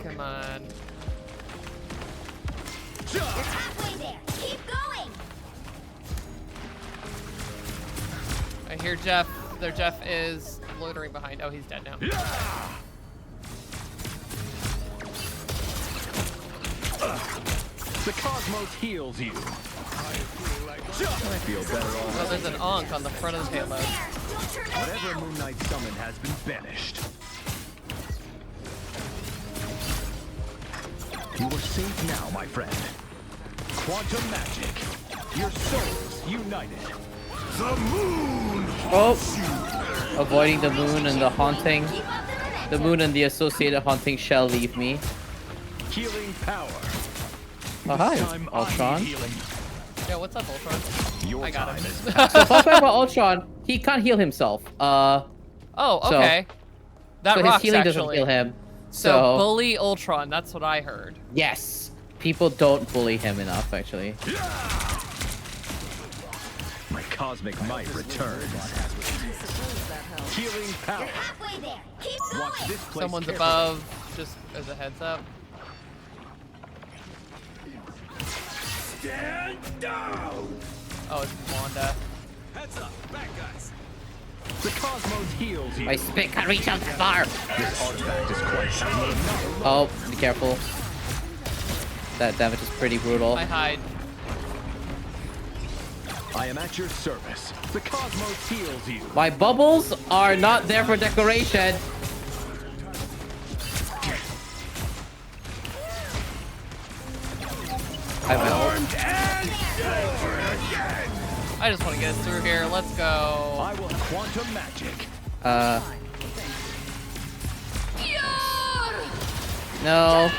Come on. You're halfway there. Keep going. I hear Jeff. Their Jeff is loitering behind. Oh, he's dead now. The cosmos heals you. I feel better Oh, already. there's an Ankh on the front of the payload. Don't turn back Whatever now. Moon Knight summoned has been banished. You are safe now, my friend. Quantum magic. Your souls united. The moon. Oh, avoiding the moon and the haunting. Keep up the momentum. The moon and the associated haunting shall leave me. Healing power. Oh, This hi, time I Ultron. need healing. Yeah, what's up, Ultron? Your I got time him. is So fun fact about Ultron, he can't heal himself. Oh, So- okay. That So his rocks, healing actually. doesn't heal him. So bully Ultron. That's what I heard. Yes, people don't bully him enough, actually. My cosmic might returns. Healing power. You're halfway there. Keep going. Watch this place Someone's carefully. above, just as a heads up. Stand down! Oh, it's Wanda. Heads up, back guys. The cosmos heals you. My spit can't reach out that far. This artifact is quite unique. Oh, be careful. That damage is pretty brutal. I hide. I am at your service. The cosmos heals you. My bubbles are not there for decoration. I have my ult. I just want to get us through here. Let's go. I will have quantum magic. No.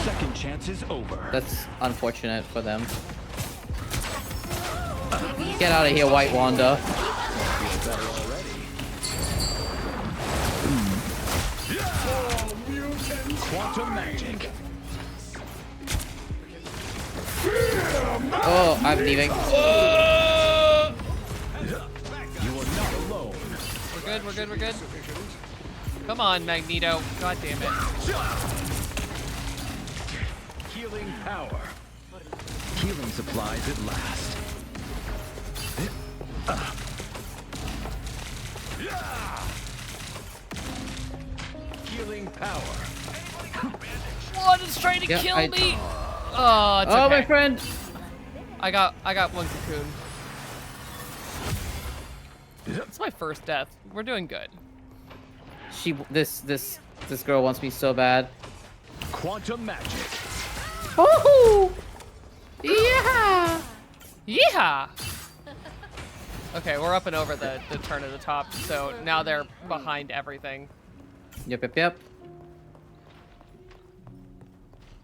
Second chance is over. That's unfortunate for them. Get out of here, White Wanda. Feel better already. Quantum magic. Oh, I'm leaving. You are not alone. We're good, we're good, we're good. Come on, Magneto. God damn it. Healing power. Healing supplies at last. Healing power. What is trying to Yeah, kill I- me? Oh, it's Oh, okay. my friend. I got one cocoon. It's my first death. We're doing good. This girl wants me so bad. Quantum magic. Oh! Yeah! Yeehaw! Okay, we're up and over the turn at the top, so now they're behind everything. Yep.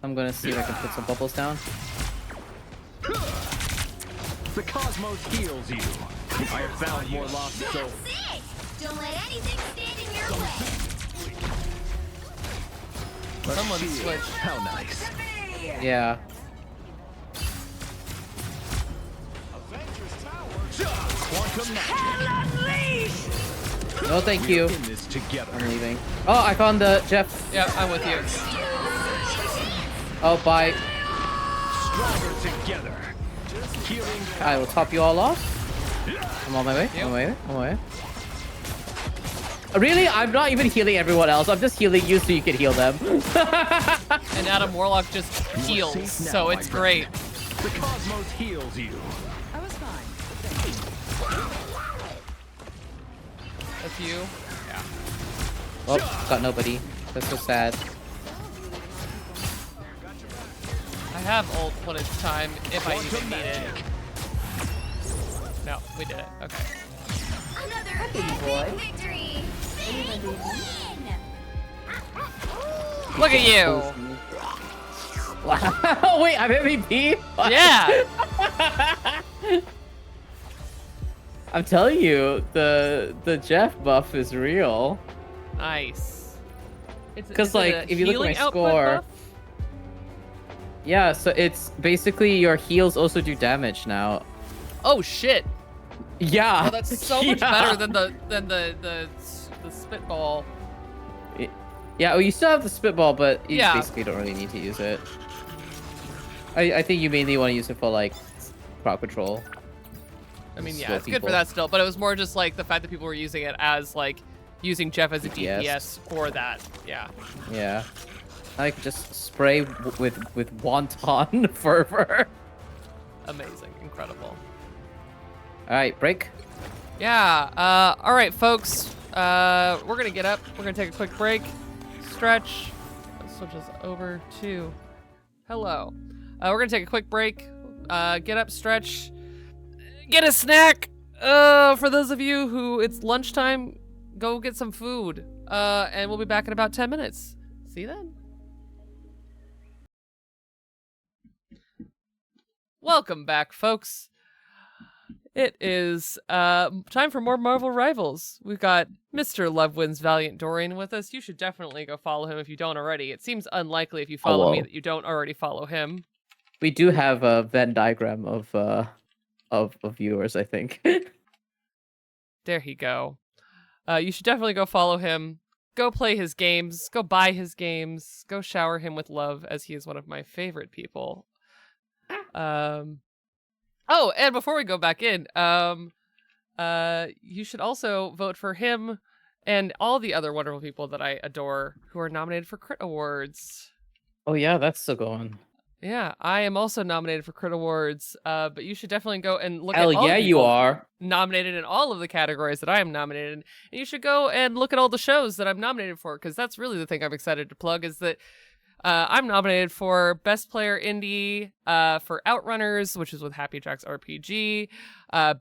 I'm gonna see if I can put some bubbles down. The cosmos heals you. I have found more lost souls. That's it. Don't let anything stand in your way. Someone Shield. switched. How nice. Yeah. Quantum magic. No, thank We you. are in this together. I'm leaving. Oh, I found the Jeff. Yeah, I'm with you. Oh, bye. Stronger together. Healing I will top you all off. I'm on my way. Yep. On my way. Really? I'm not even healing everyone else. I'm just healing you so you can heal them. And Adam Warlock just heals, safe now, so my it's great. friend. The cosmos heals you. That's you. Yeah. Oh, got nobody. That's so sad. I have ult when it's time, if I even Quantum need it. magic. No, we did it. Okay. Another epic victory. Big win. Look at you! Wow. Wait, I'm MVP? Yeah! I'm telling you, the Jeff buff is real. Nice. Because, Is it like, a if you look at healing my output score, buff? yeah, so it's basically your heals also do damage now. Oh shit! Yeah. Oh, that's so much Yeah. better than the spitball. Yeah, well, you still have the spitball, but you Yeah. basically don't really need to use it. I think you mainly want to use it for, like, crowd control. I mean, yeah, Slow it's good people. for that still, but it was more just like the fact that people were using it as like using Jeff as a DPS. DPS for that. Yeah. Yeah. I could just spray with wanton fervor. Amazing. Incredible. All right, break. Yeah. All right, folks. We're gonna get up. We're gonna take a quick break. Stretch. Let's switch this over to hello. We're gonna take a quick break. Get up, stretch. Get a snack. For those of you who it's lunchtime, go get some food. And we'll be back in about 10 minutes. See you then. Welcome back, folks. It is time for more Marvel Rivals. We've got Mr. Lovewin's Valiant Dorian with us. You should definitely go follow him if you don't already. It seems unlikely if you follow me Hello. that you don't already follow him. We do have a Venn diagram of viewers, I think. There he go. You should definitely go follow him. Go play his games. Go buy his games. Go shower him with love, as he is one of my favorite people. Oh, and before we go back in, you should also vote for him and all the other wonderful people that I adore who are nominated for Crit Awards. Oh yeah, that's still going. Yeah, I am also nominated for Crit Awards, but you should definitely go and look Hell at all yeah, the you people are. nominated in all of the categories that I am nominated in. And you should go and look at all the shows that I'm nominated for, because that's really the thing I'm excited to plug, is that I'm nominated for Best Player Indie for Outrunners, which is with Happy Jacks RPG,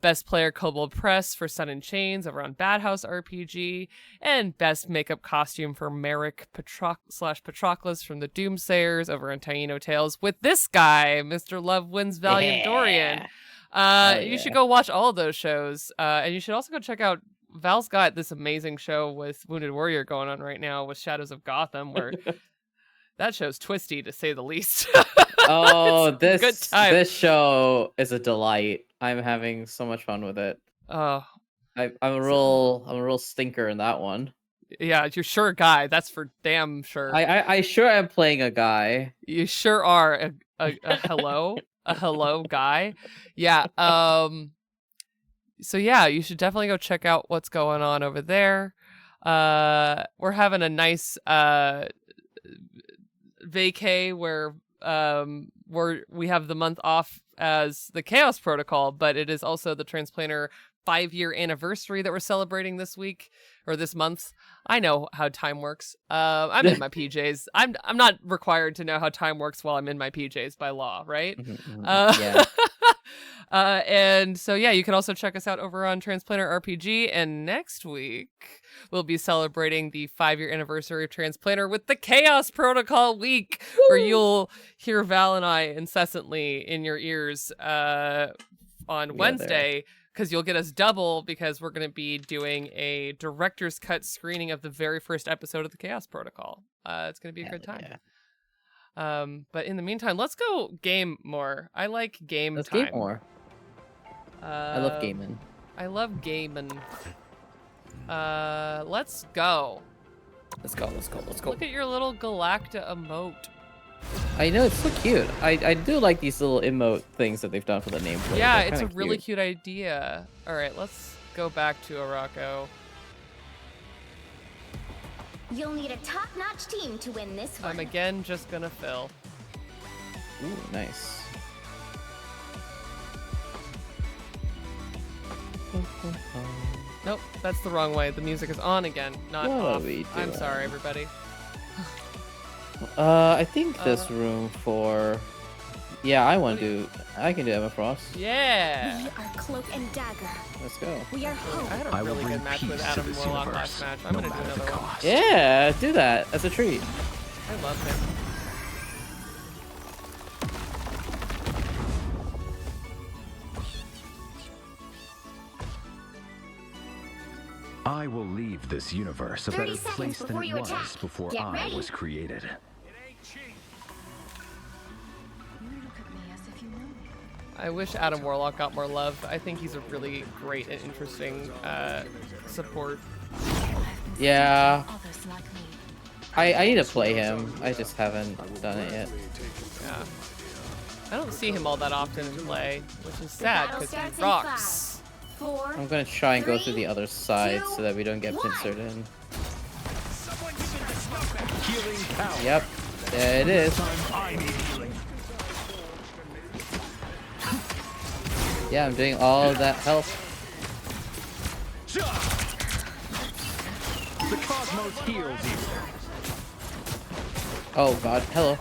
Best Player Kobold Press for Sun and Chains over on Bad House RPG, and Best Makeup Costume for Merrick Patroclus from the Doomsayers over on Taino Tales with this guy, Mr. Love Wins Valiant Dorian. You should go watch all of those shows, and you should also go check out Val's got this amazing show with Wounded Warrior going on right now with Shadows of Gotham, where that show's twisty to say the least. Oh, Good time. this show is a delight. I'm having so much fun with it. Oh, I'm a real stinker in that one. yeah, you're sure a guy. That's for damn sure. I sure am playing a guy. You sure are a hello, a hello guy. Yeah. So yeah, you should definitely go check out what's going on over there. We're having a nice vacay where we have the month off as the Chaos Protocol, but it is also the Transplanter 5-year anniversary that we're celebrating this week or this month. I know how time works. I'm in my PJs. I'm not required to know how time works while I'm in my PJs by law, right? Yeah. And so yeah, you can also check us out over on Transplanter RPG, and next week we'll be celebrating the 5-year anniversary of Transplanter with the Chaos Protocol week. Woo! Where you'll hear Val and I incessantly in your ears on Wednesday, because you'll get us double, because we're going to be doing a director's cut screening of the very first episode of the Chaos Protocol. It's going to be a good time. Yeah. But in the meantime, let's go game more. I like game Let's time. game more. I love gaming. I love gaming. Let's go. Let's go. Look at your little Galacta emote. I know, it's so cute. I do like these little emote things that they've done for the nameplate. Yeah, They're it's a kinda really cute. cute idea. All right, let's go back to Araco. You'll need a top-notch team to win this one. I'm again just gonna fill. Ooh, nice. Nope, that's the wrong way. The music is on again, not What are off. we I'm doing? sorry, everybody. I think this room for... Yeah, I can do Emma Frost. Yeah! We are Cloak and Dagger. Let's go. We are I Hope. had a I will really bring good match with peace to Adam this Warlock universe, last match. I'm no gonna do matter the another one. cost. Yeah, do that. That's a treat. I love him. I will leave this universe a 30 better seconds place than before it you was attack. before Get I ready. was created. I wish Adam Warlock got more love. I think he's a really great and interesting support. Yeah. I need to play him. I just haven't done it yet. Yeah. I don't see him all that often in play, which is sad battle because starts he in rocks. 5, 4, I'm gonna try and go through the other side 2, so that we don't get 1. pincered in. Healing power. Yep. There it is. I need healing. Yeah, I'm doing all of that health. The cosmos heals you. Oh god, hello.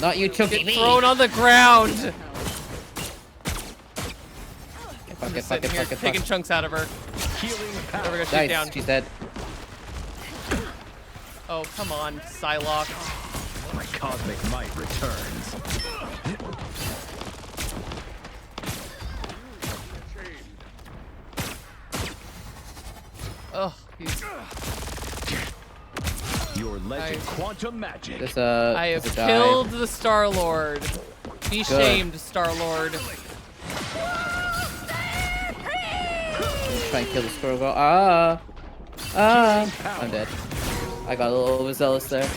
Not you choking Get me! thrown on the ground. Fuck it, fuck Sitting it, here fuck it, taking fuck chunks out of her. Healing There we power. go, shoot Nice, down. she's dead. Oh, come on, Psylocke. My cosmic might returns. Oh, he's... Your legend, Nice. quantum magic. There's I have there's a dive. killed the Star-Lord. Be Good. shamed, Star-Lord. Try and kill the squirrel girl. Ah! I'm dead. I got a little overzealous there.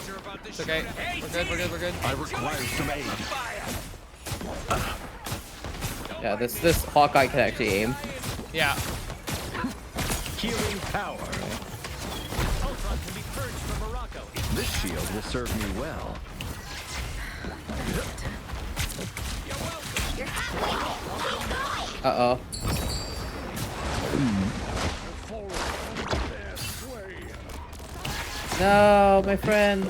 It's okay. We're good. I require some aid. Yeah, this Hawkeye can actually aim. Yeah. Healing power. This shield will serve me well. Uh-oh. No, my friend.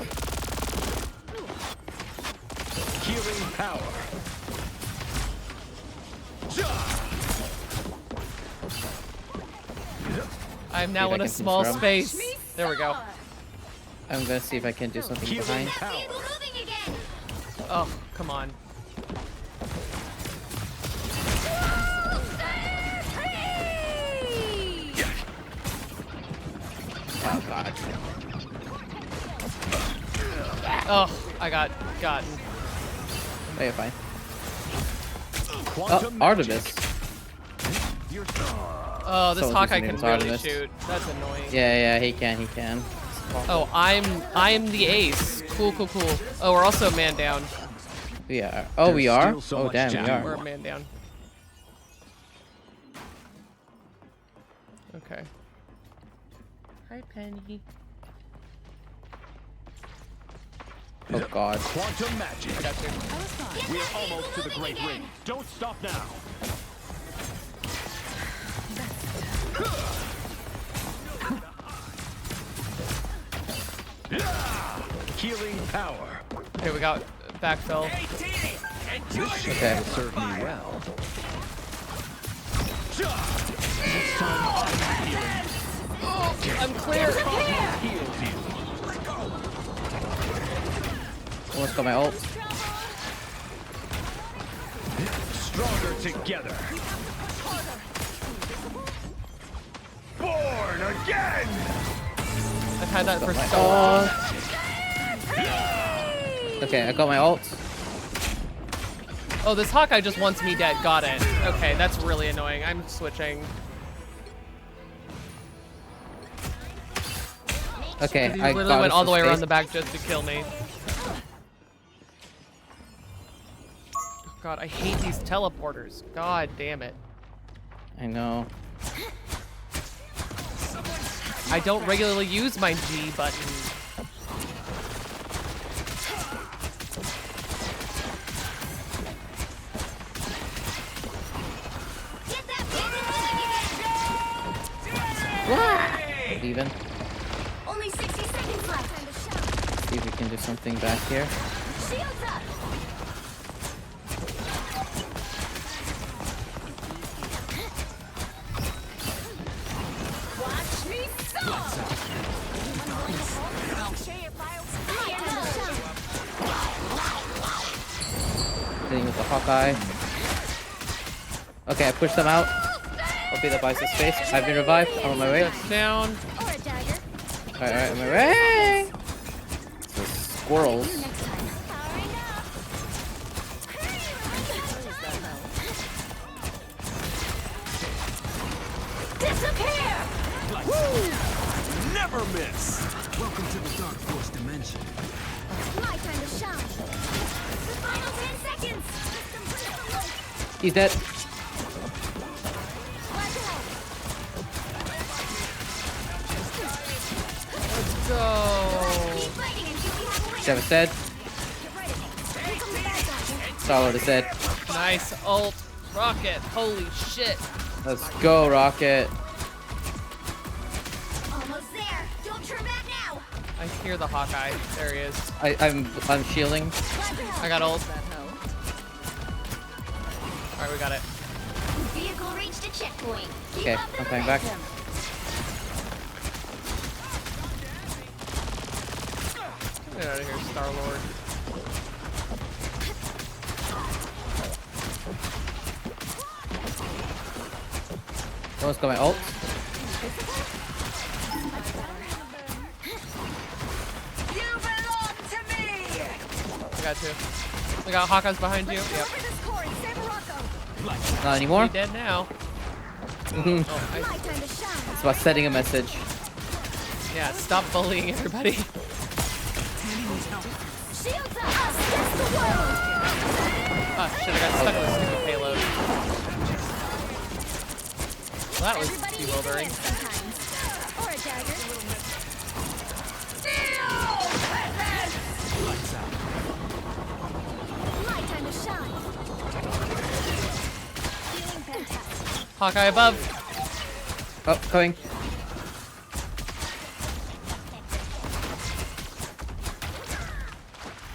Healing power. I'm now See if in I a can small confirm. space. There we go. I'm gonna see if I can do something Healing behind. power. Moving again. Oh, come on. Oh god. Oh, I got gotten. Oh, you're fine. Oh, Quantum Artemis. Oh, this Someone's Hawkeye using can his really Artemis. shoot. That's annoying. Yeah, he can. Oh, I'm the ace. Cool. Oh, we're also man down. We are. Oh, we There's are? still so Oh, much damn, we challenge. We're are. a man down. Okay. Hi, Penny. Oh god. Quantum magic. I got you. We're almost to the great ring. Don't stop now. Healing power. Okay, we got backfill. This shield Okay. will serve me well. I'm clear. Heals you. Almost got my ult. Stronger together. Born again. I've had that for so long. Okay, I got my ult. Oh, this Hawkeye just wants me dead. Got it. Okay, that's really annoying. I'm switching. Okay, He I literally got went us all to the way around space. the back just to kill me. God, I hate these teleporters. God damn it. I know. I don't regularly use my G button. Get that moving again. Even. Only 60 seconds left. Time to shout. See if we can do something back here. Shields up. Watch me soar. Hitting with the Hawkeye. Okay, I pushed them out. Hopefully that buys us space. I've been revived. I'm on my way. That's down. Or a dagger. Alright, on my way. So squirrels. Next time. Powering up. Disappear. Never miss. Welcome to the Dark Force dimension. My time to shine. The final 10 seconds. He's dead. Let's go. Keep fighting until we have a ring. Seven's dead. Get ready. Here comes the bad guys. Starlord is dead. Nice ult. Rocket. Holy shit. Let's go, Rocket. Almost there. Don't turn back now. I hear the Hawkeye. There he is. I'm shielding. Glad to help. I got ult. Alright, we got it. Vehicle reached a checkpoint. Keep Okay, up the I'm coming back. momentum. Get out of here, Star-Lord. Almost got my ult. You belong to me. I got two. We got Hawkeyes behind you. Yep. Deliver this core and save Morocco. Not anymore. He dead now. Mhm. Oh, My time to shine. It's about sending a message. Yeah, stop bullying everybody. Shields us against the world. Oh shit, I got stuck with a stupid payload. Well, that was Everybody needs a bewildering. hand sometimes. Or a dagger. My time to shine. Feeling fantastic. Hawkeye above. Oh, coming.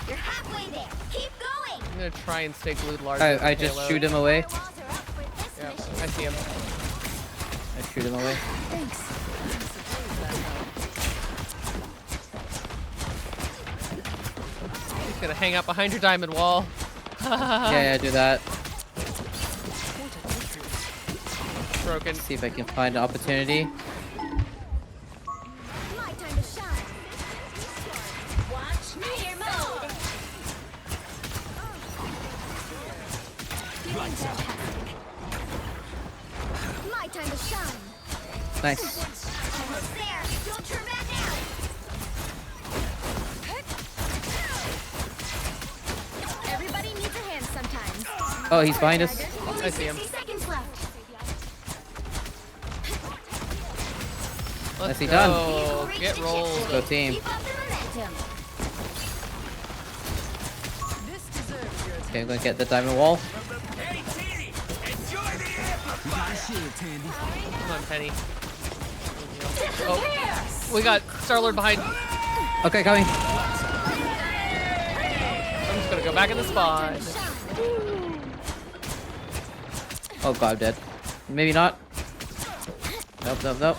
You're halfway there. Keep going. I'm gonna try and stay glued larger. than I the just payload. shoot him away. Walls are up for this Yeah, mission. I see him. I shoot him away. Thanks. He's gonna hang out behind your diamond wall. Yeah, do that. Broken. See if I can find an opportunity. My time to shine. Watch meteor mode. Feeling fantastic. My time to shine. Nice. Almost there. Don't turn back now. Everybody needs a hand sometimes. Oh, he's behind us. I see him. 60 seconds left. Let's Nicely go. done. Get rolled. Go team. Keep up the momentum. Okay, I'm gonna get the diamond wall. Come on, Penny. Oh, we got Star-Lord behind. Okay, coming. I'm just gonna go back in the spawn. Oh god, I'm dead. Maybe not. Nope, nope, nope.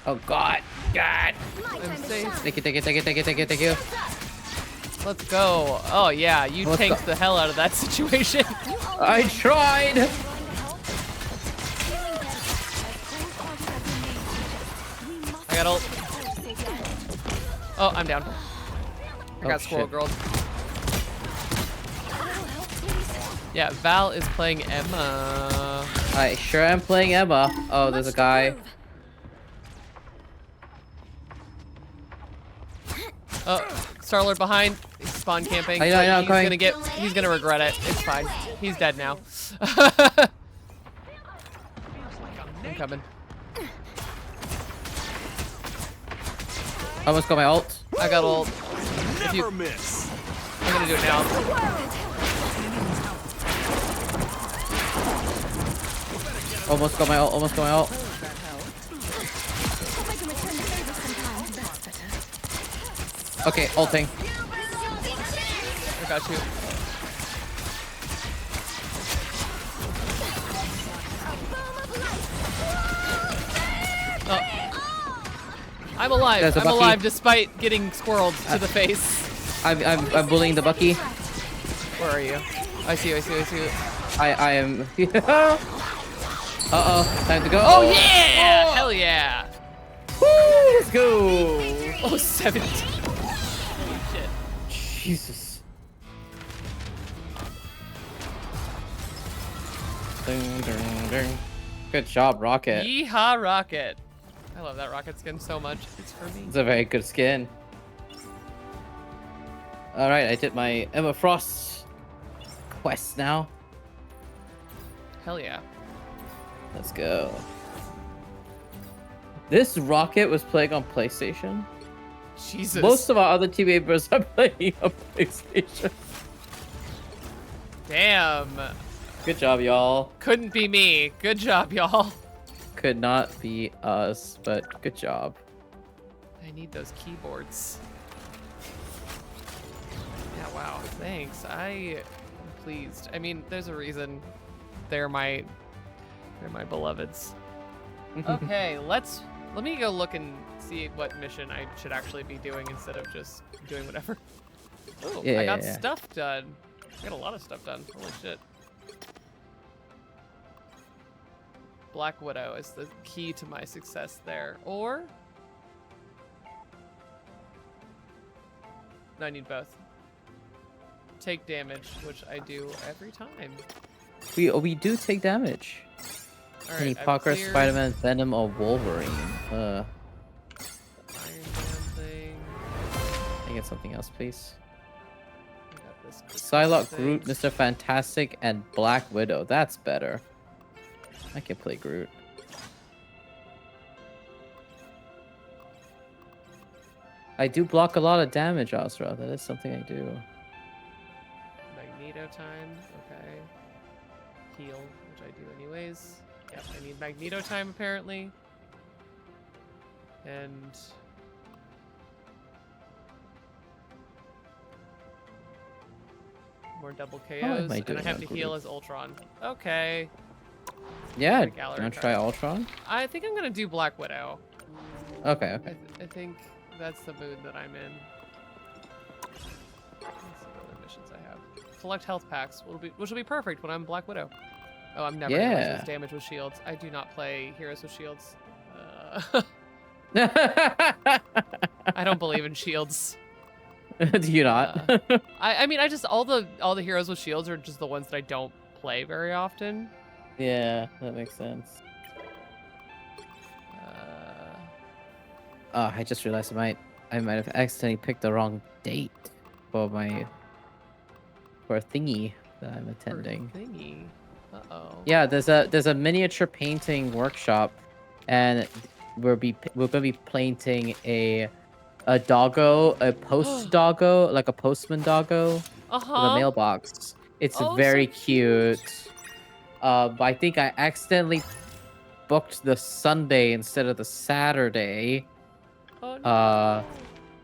Oh god. God. My time to safe. shine. Thank you, thank you, thank you, thank you, thank you, thank you. Let's go. Oh yeah, you Let's tanked go. the hell out of that situation. I tried! I got ult. Oh, I'm down. I Oh, got Squirrel shit. Girl. Yeah, Val is playing Emma. I sure am playing Emma. Oh, there's a guy. Oh, Star-Lord behind. He's spawn camping. I know, but I'm coming. he's gonna regret it. It's fine. He's dead now. I'm coming. Almost got my ult. I got ult. Never miss. I'm gonna do it now. Almost got my ult, almost got my ult. Hope I can return the favor sometime. That's better. Okay, ulting. I got you. Oh. I'm alive. There's a I'm Bucky. alive despite getting squirreled to the face. I'm bullying the Bucky. Where are you? I see you, I see you, I see you. I am. Uh-oh, time to go. Oh yeah! Hell yeah! Woo, let's go! Oh, 17. Holy shit. Jesus. Ding, ding, ding. Good job, Rocket. Yeehaw, Rocket. I love that Rocket skin so much. It's for me. It's a very good skin. Alright, I did my Emma Frost quest now. Hell yeah. Let's go. This Rocket was playing on PlayStation. Jesus. Most of our other team members are playing on PlayStation. Damn. Good job, y'all. Couldn't be me. Good job, y'all. Could not be us, but good job. I need those keyboards. Yeah, wow. Thanks. I am pleased. I mean, there's a reason they're my beloveds. Okay, let me go look and see what mission I should actually be doing instead of just doing whatever. Oh, Yeah, I got yeah. stuff done. I got a lot of stuff done. Holy shit. Black Widow is the key to my success there. Or no, I need both. Take damage, which I do every time. We do take damage. All Penny right, I've Parker, cleared Spider-Man, Venom, or Wolverine? the Iron Man thing. Can I get something else, please? I got this quick Psylocke, thing. Groot, Mr. Fantastic, and Black Widow. That's better. I can play Groot. I do block a lot of damage, Asra. That is something I do. Magneto time. Okay. Heal, which I do anyways. Yep, I need Magneto time apparently. And more double KOs. am I And I doing have on to heal Groot? as Ultron. Okay. Yeah, Got a you gallery wanna try card. Ultron? I think I'm gonna do Black Widow. Okay, okay. I think that's the mood that I'm in. Let's see what other missions I have. Collect health packs, which will be perfect when I'm Black Widow. Oh, I'm never gonna Yeah. use damage with shields. I do not play heroes with shields. I don't believe in shields. Do you not? I mean, I just all the heroes with shields are just the ones that I don't play very often. Yeah, that makes sense. Uh, I just realized I might have accidentally picked the wrong date for a thingy that I'm attending. Thingy. Uh-oh. Yeah, there's a miniature painting workshop, and we're gonna be painting a doggo, a post doggo, like a postman doggo, with a mailbox. It's Oh, very so cute. I think I accidentally booked the Sunday instead of the Saturday. Oh, no.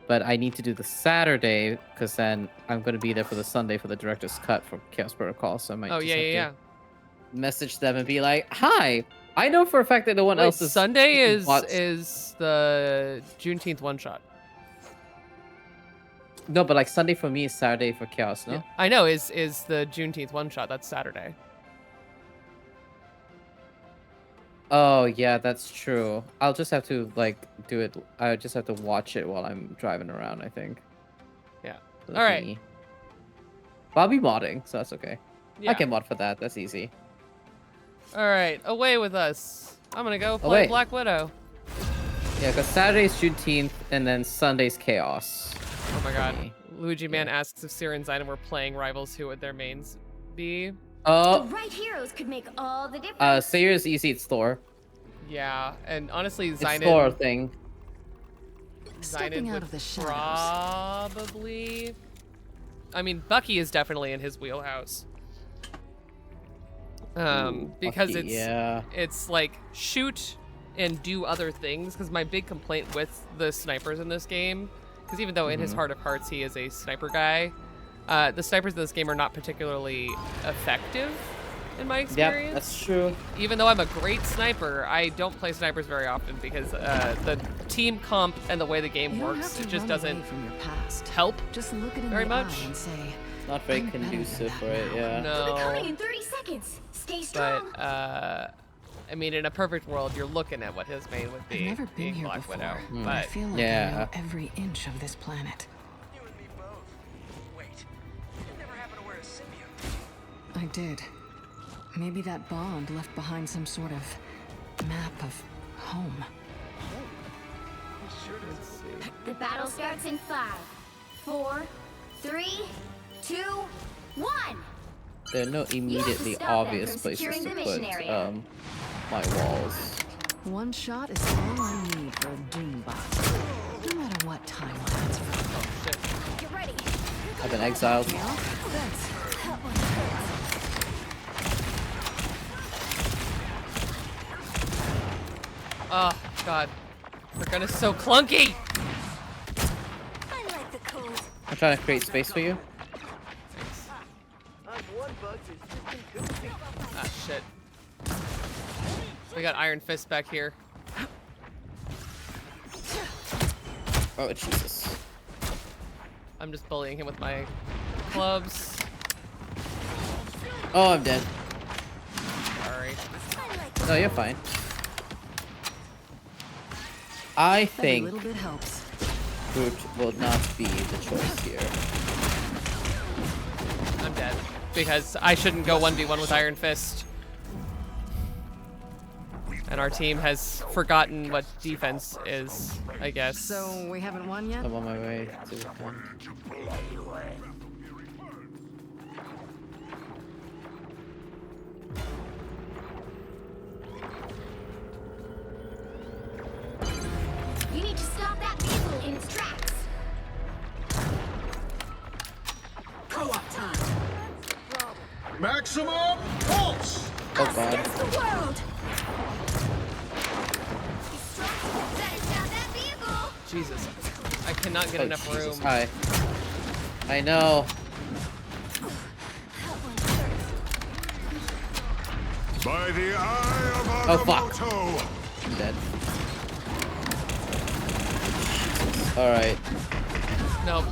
But I need to do the Saturday because then I'm gonna be there for the Sunday for the director's cut for Chaos Protocol. So I might. Oh, just yeah, have yeah, to yeah. Message them and be like, "Hi, I know for a fact that no one Wait, else is Sunday is watched-" the Juneteenth one shot. No, but like Sunday for me is Saturday for Chaos. No. Yeah, I know is the Juneteenth one shot. That's Saturday. Oh yeah, that's true. I'll just have to like do it. I just have to watch it while I'm driving around. I think. Yeah. For the All right. thingy. But I'll be modding, so that's okay. Yeah. I can mod for that. That's easy. All right, away with us. I'm gonna go play Away. Black Widow. Yeah, because Saturday's Juneteenth and then Sunday's Chaos. Oh my god. me. Luigi Man asks if Siri and Zidane were playing rivals, who would their mains be? The Oh, right heroes could make all the difference. Sayer's easy. It's Thor. Yeah, and honestly, It's Thor thing. Stepping Zidane out would of the shadows. probably. I mean, Bucky is definitely in his wheelhouse. Because Bucky, it's like shoot and do other things. Because my big complaint with the snipers in this game, because even though in his heart of hearts he is a sniper guy, the snipers in this game are not particularly effective in my experience. Yeah, that's true. Even though I'm a great sniper, I don't play snipers very often because the team comp and the way the game You don't works, have it to just run away doesn't from your past. help. Just look it in very the much. eye and say, Not very I'm better than conducive that for it. now. Yeah. They'll be coming No, in 30 seconds. Stay but strong. I mean, in a perfect world, you're looking at what his main would I've be, never been being here Black before. Widow. I But feel like I Yeah. know every inch of this planet. You and me both. Wait, you never happen to wear a symbiote? I did. Maybe that bond left behind some sort of map of home. let's see. The battle starts in 5, 4, 3, 2, 1. There are no immediately stop them obvious from places securing to the put mission area. my walls. One shot is all I need for a doom bot. No matter what timeline it's from. Shit. Get ready. I've been exiled. Well, that's Oh god, we're gonna so clunky. I like the cold. I'm trying to create space for you. Ah shit. We got Iron Fist back here. Oh Jesus! I'm just bullying him with my clubs. Oh, I'm dead. Sorry. No, you're fine. I every think little bit helps. Groot will not be the choice here. I'm dead. Because I shouldn't go 1v1 with Iron Fist. And our team has forgotten what defense is, I guess. So we haven't won yet? I'm on my way to the end. You need to stop that vehicle in its tracks. Co-op time. Maximum pulse! Oh god. Against the world. Better stop that vehicle. Jesus. I cannot get Oh, enough Jesus. room. Hi. I know. By the eye of Oh, fuck. Agamotto. I'm dead. Alright. Nope.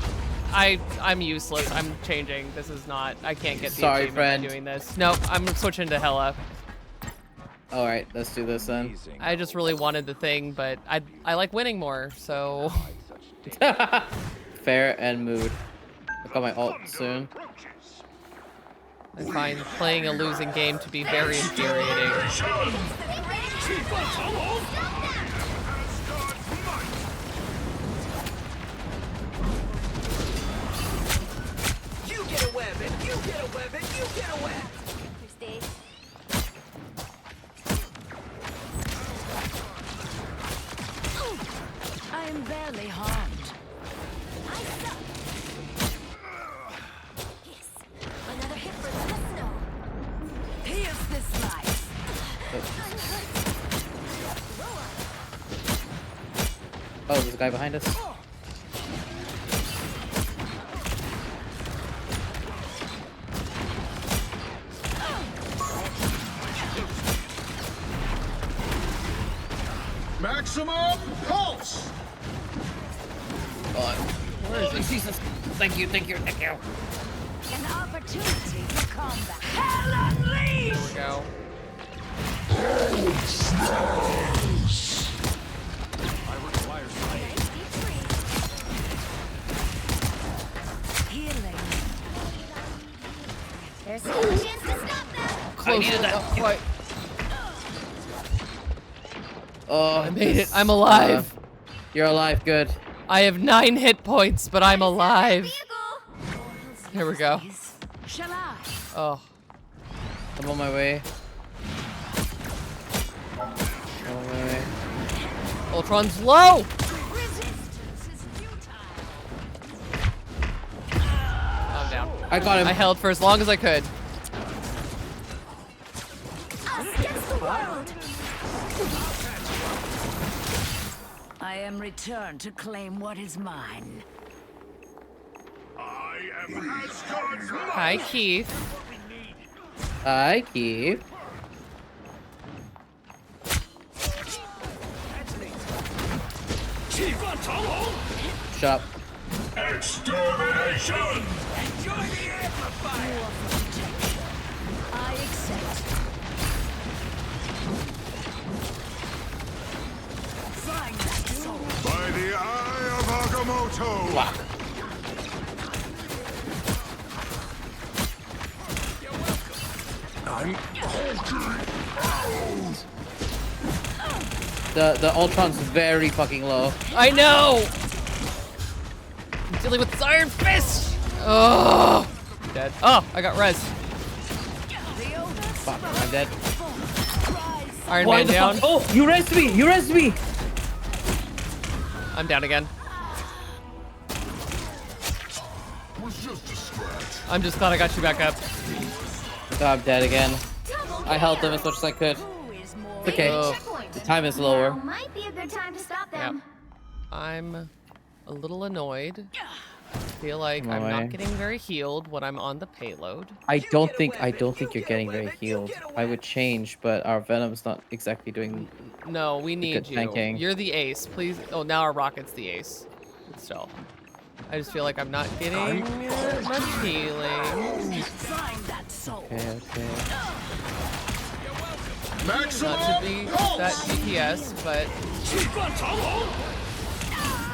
I'm useless. I'm changing. This is not. I can't get the Sorry, achievement friend. by doing this. Nope. I'm switching to Hella. Alright, let's do this then. I just really wanted the thing, but I like winning more. So Fair and mood. I got my ult soon. I find playing a losing game to be very infuriating. You get a weapon! You get a weapon! You get a weapon! I am barely harmed. Yes. Another hit for the snow. Here's this slice. Oh, there's a guy behind us. Maximum pulse! Where is he? Jesus. Thank you, thank you, thank you. An opportunity for combat. Hell unleashed! There we go. Healing. There's no chance to stop them. Close. Not quite. Oh, I made it. I'm alive. You're alive, good. I have 9 hit points, but I'm alive. Vehicle. Here we go. Shall I? Oh. I'm on my way. I'm on my way. Ultron's low. Resistance is futile. I'm down. I got him. I held for as long as I could. Us against the world. I am returned to claim what is mine. I am Asgard's Hi, Keith. I keep. Shut up. extermination. I accept. Find that soul. By the eye of Agamotto. I'm The Ultron's very fucking low. I know. I'm dealing with this Iron Fist. Oh. Dead. Oh, I got res. Fuck, I'm dead. Iron Why Man the down. fuck? Oh, you resed me! You resed me! I'm down again. I'm just glad I got you back up. Oh, I'm dead again. I held them as much as I could. It's okay. Oh. Checkpoint. The time is lower. Now might be a good time to stop them. I'm a little annoyed. I feel like I'm I'm away. not getting very healed when I'm on the payload. I don't think you're getting very healed. I would change, but our Venom's not exactly doing. No, we need good you. tanking. You're the ace, please. Oh, now our rocket's the ace. But still, I just feel like I'm not getting much healing. Find that soul. Okay, okay. Maximum Not to be that pulse! DPS, but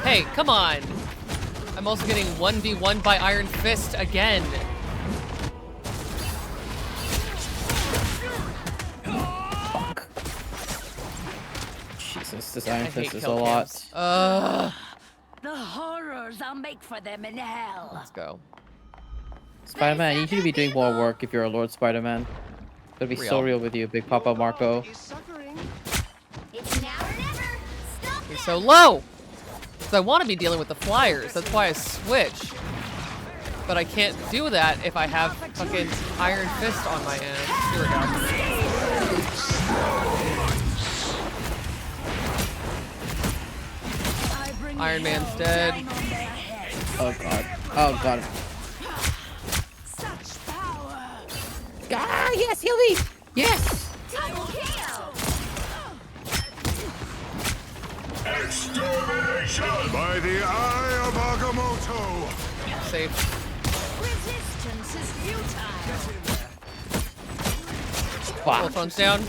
hey, come on! I'm also getting 1v1 by Iron Fist again. this Iron I hate Fist is a kill lot. cams. The horrors I'll make for them in hell. Let's go. Spider-Man, I need you to be doing more work if you're a Lord Spider-Man. It'll be so real with you, Big Papa Marco. It's now or never. Stop He's them. so low! Because I want to be dealing with the flyers. That's why I switch. But I can't do that if I have fucking Iron Fist on my end. Here we go. Iron Man's dead. Oh god. Oh god. Such power. Ah, yes, heal me! Yes! Double kill. By the eye of Agamotto! Safe. Resistance is futile. Fuck. Wolfron's down.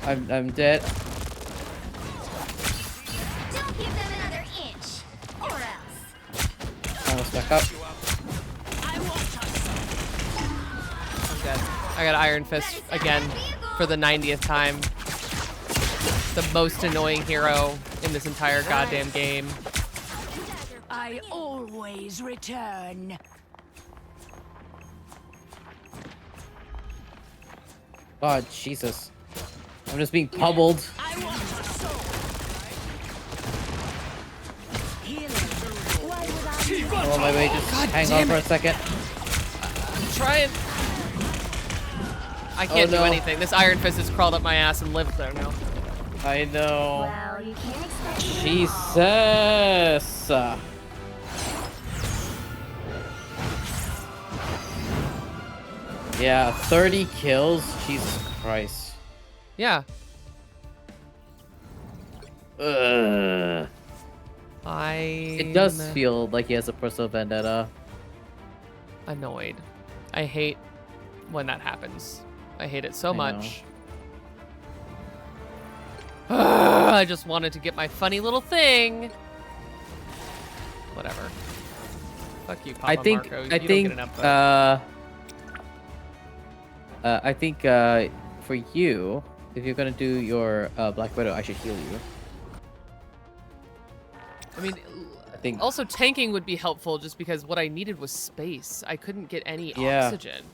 I'm dead. Don't give them another inch, or else. Almost back up. I'm dead. I got Iron Fist again for the 90th time. The most annoying hero in this entire goddamn game. I always return. God, Jesus. I'm just being pummeled. I want your soul. Healing. Why would I? Oh, my way, just God hang damn on for a it. second. I'm trying. I can't do no. anything. This Iron Fist has crawled up my ass and lived there now. I know. Well, you can't expect them all. Jesus. Yeah, 30 kills? Jesus Christ. Yeah. Ugh. It does I'm feel like he has a personal vendetta. annoyed. I hate when that happens. I hate it so I know. much. I just wanted to get my funny little thing. Whatever. Fuck you, Papa I think Marco. You I don't think get enough vote. I think for you, if you're gonna do your Black Widow, I should heal you. I mean, I think also tanking would be helpful just because what I needed was space. I couldn't get any Yeah. oxygen.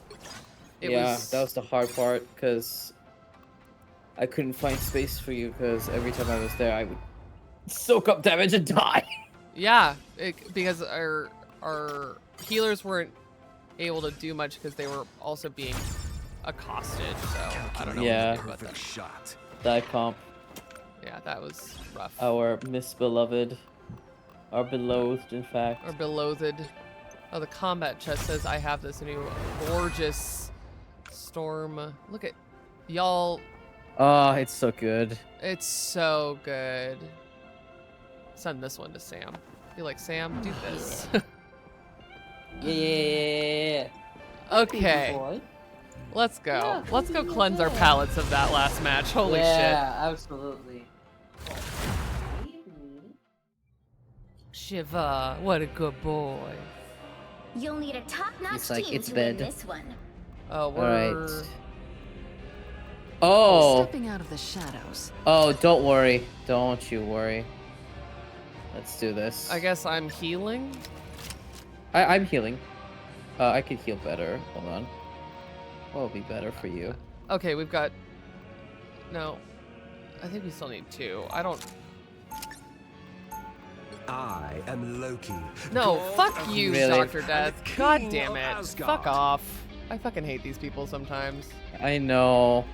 It yeah, was... that was the hard part because I couldn't find space for you because every time I was there, I would soak up damage and die. Yeah, because our healers weren't able to do much because they were also being accosted. So I don't know. Yeah. What to do about Perfect that. shot. That comp, Yeah, that was rough. our misbeloved, our beloved, in fact. Or beloathed. Oh, the combat chest says I have this new gorgeous storm. Look at y'all. Oh, it's so good. It's so good. Send this one to Sam. Be like, Sam, do this. Yeah. Okay. Let's go. Let's go cleanse our palates of that last match. Holy shit. Absolutely. Shiva, what a good boy. You'll need a top-notch It's like team it's to bed. win this one. Oh, All we're... right. Oh. Stepping out of the shadows. Oh, don't worry. Don't you worry. Let's do this. I guess I'm healing? I'm healing. I could heal better. Hold on. What will be better for you? Okay, we've got... No. I think we still need two. I don't... I am Loki. No, god fuck of you, Really? Dr. and Death. the God king damn of it. Asgard. Fuck off. I fucking hate these people sometimes. I know.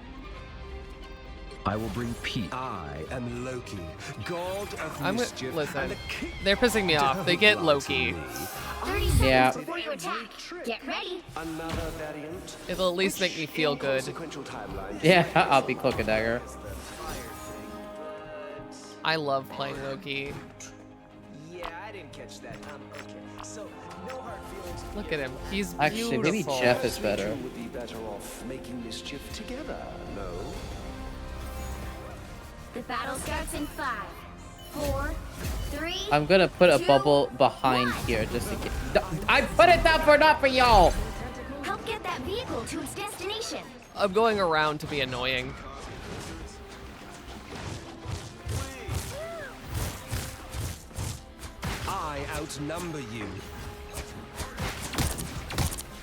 I will bring peace. I am Loki, god of I'm mischief. listen. and the king They're pissing me off. They get of Loki. 30 seconds Yeah. before you attack. Get ready. Another variant. It'll at least make me feel good. Inconsequential timeline. Yeah, I'll be Cloak and Dagger. I love playing Loki. Yeah, I didn't catch that. Okay. So, no hard feelings. Look at him. He's Actually, maybe beautiful. Jeff is We better. two would be better off making mischief together. No. The battle starts in 5, 4, 3. I'm gonna put a 2, bubble behind 1. here just in case. I put it down for not for y'all. Help get that vehicle to its destination. I'm going around to be annoying. I outnumber you.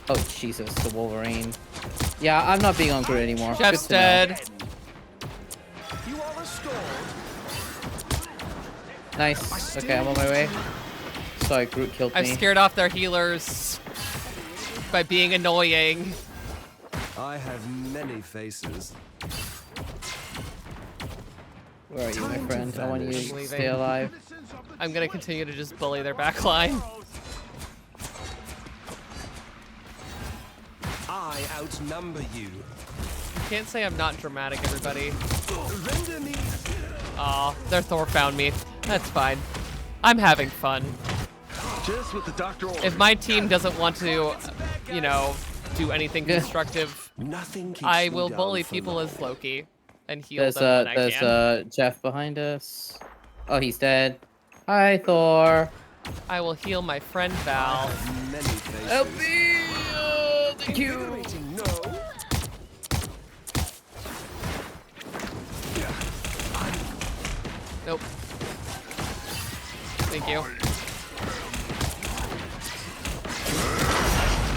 Oh Jesus, the Wolverine. Yeah, I'm not being on Groot anymore. Jeff's Good to know. dead. You are restored. Nice. Okay, I'm on my way. Sorry, Groot killed I've me. scared off their healers by being annoying. I have many faces. Where are you, my friend? I want you to Leaving. stay alive. I'm gonna continue to just bully their backline. I outnumber you. You can't say I'm not dramatic, everybody. Render me. Aw, their Thor found me. That's fine. I'm having fun. Just what the doctor ordered. If my team doesn't want to, you know, do anything constructive, Nothing keeps I me will down bully for people long. as Loki and heal There's them when I can. Jeff behind us. Oh, he's dead. Hi, Thor. I will heal my friend Val. Many faces. Help me! Oh, thank you. Invigorating, no. Nope. Thank you.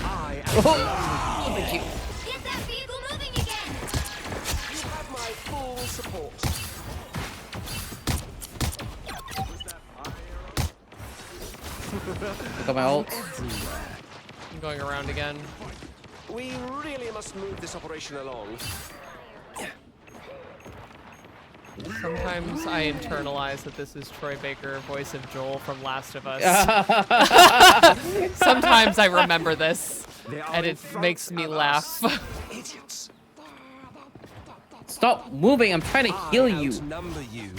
I Oh, thank you. Get that vehicle moving again! You have my full support. Got my ult. I'm going around again. We really must move this operation along. Sometimes I internalize that this is Troy Baker, voice of Joel from Last of Us. Sometimes I remember this, and it makes me laugh. Idiots. Stop moving. I'm trying to heal you. Outnumber you.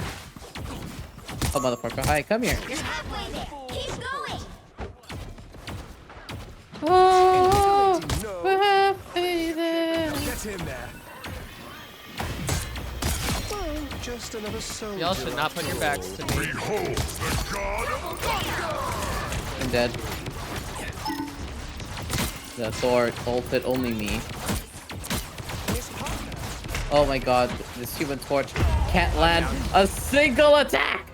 Oh, motherfucker. Hi, come here. You're halfway there. Keep going! Oh, No. we're halfway there. Get him there. Well, just another soldier. Y'all should not put your backs to me. I'm dead. The Thor ulted only me. Oh my god, this human torch can't land a single attack!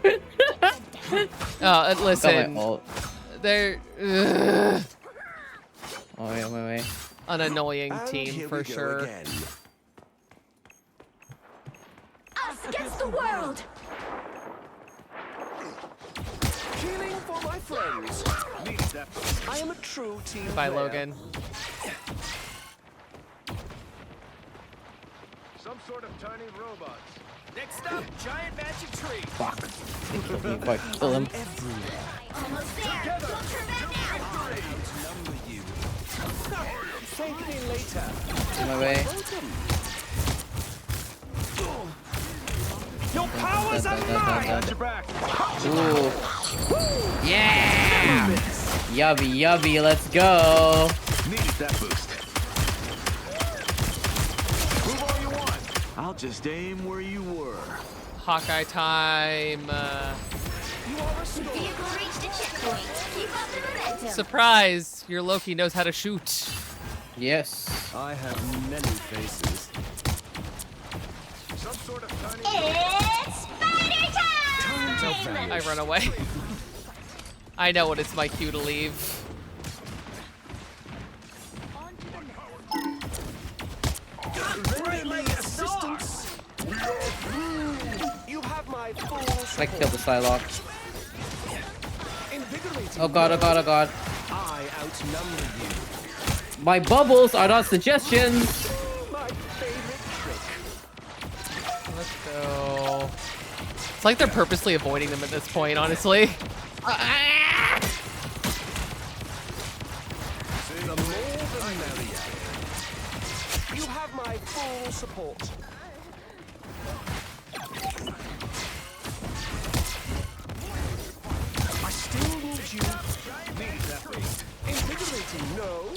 Listen, ult. they're Oh, wait, wait. an annoying And team here for we go sure. again. Us against the world! Healing for my friends. I am a true team Goodbye, player. Logan. Some sort of tiny robots. Next up, giant magic tree. Fuck. They killed me before I kill him. Everywhere. Almost there! Don't turn back now! Outnumber you. Thank me later. On my way. Your powers are mine. Your back. Ooh. Yeah! Yubby, yubby, let's go! Needed that boost. Move all you want. I'll just aim where you were. Hawkeye time. The vehicle reached a checkpoint. Keep up the momentum. Surprise! Your Loki knows how to shoot. Yes. I have many faces. Some sort of tiny It's spider time! I run away. I know when it's my cue to leave. Render me assistance. You have my full I killed the Psylocke. invigorating. Oh god, oh god, oh god. I outnumber you. My bubbles are not suggestions! My favorite trick. Let's go. It's like they're purposely avoiding them at this point, honestly. The more the merrier. You have my full support. I still need you. Need that boost. Invigorating, no.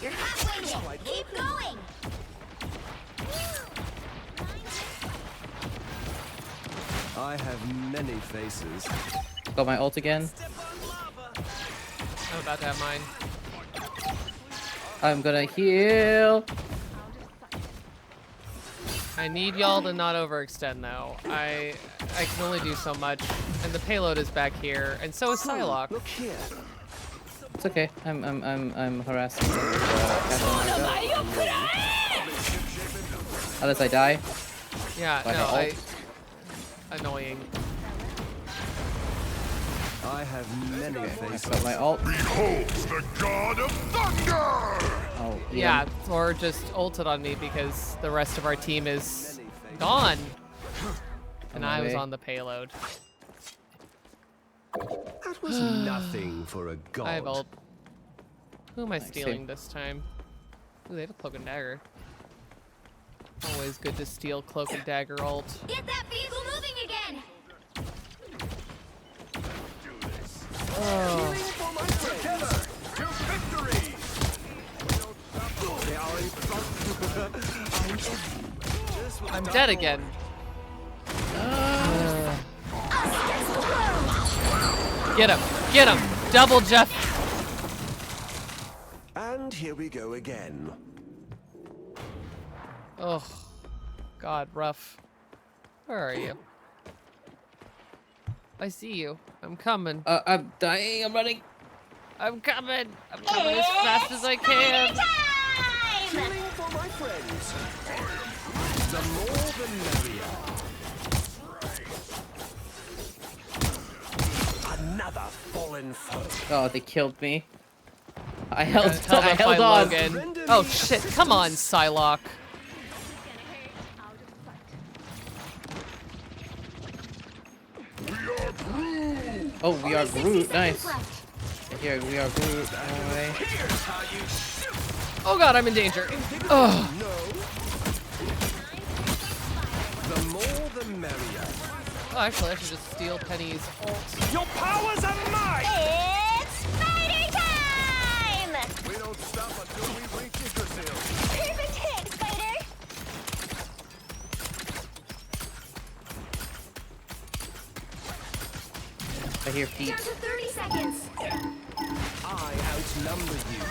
You're halfway there. Keep going! I have many faces. Got my ult again. I'm about to have mine. I'm gonna heal. I need y'all to not overextend though. I can only do so much, and the payload is back here, and so is Psylocke. Look here. It's okay. I'm harassing them. Unless I die. Yeah, Like no, an annoying. I have many I faces. got my ult. Beholds the god of thunder! Oh, Yeah, Thor just ulted on me because the rest of our team is gone, and I was away. on the payload. That was nothing for a god. I have ult. Who am I Thanks, stealing same. this time? Ooh, they have a cloak and dagger. Always good to steal cloak and dagger ult. Get that vehicle moving again! Oh, For my friends. To victory! They are in front. I'm dead again. Get him! Get him! Double Jeff! And here we go again. Oh, God, rough. Where are you? I see you. I'm coming. I'm dying. I'm running. I'm coming. I'm coming as fast as I can. Killing for my friends. The more the merrier. Another fallen foe. Oh, they killed me. I held. Tell I them held by on. Logan. Oh shit! Come on, Psylocke. Oh, we are 60 Groot. seconds Nice. left. Here, we are Groot. Anyway. Oh God, I'm in danger. Oh. The more the merrier. Oh, actually, I should just steal Penny's ult. Your powers are mine! It's spider time! We don't stop until we reach Yggdrasil. Perfect hit, Spider! I hear feet. Down to 30 seconds. I outnumber you.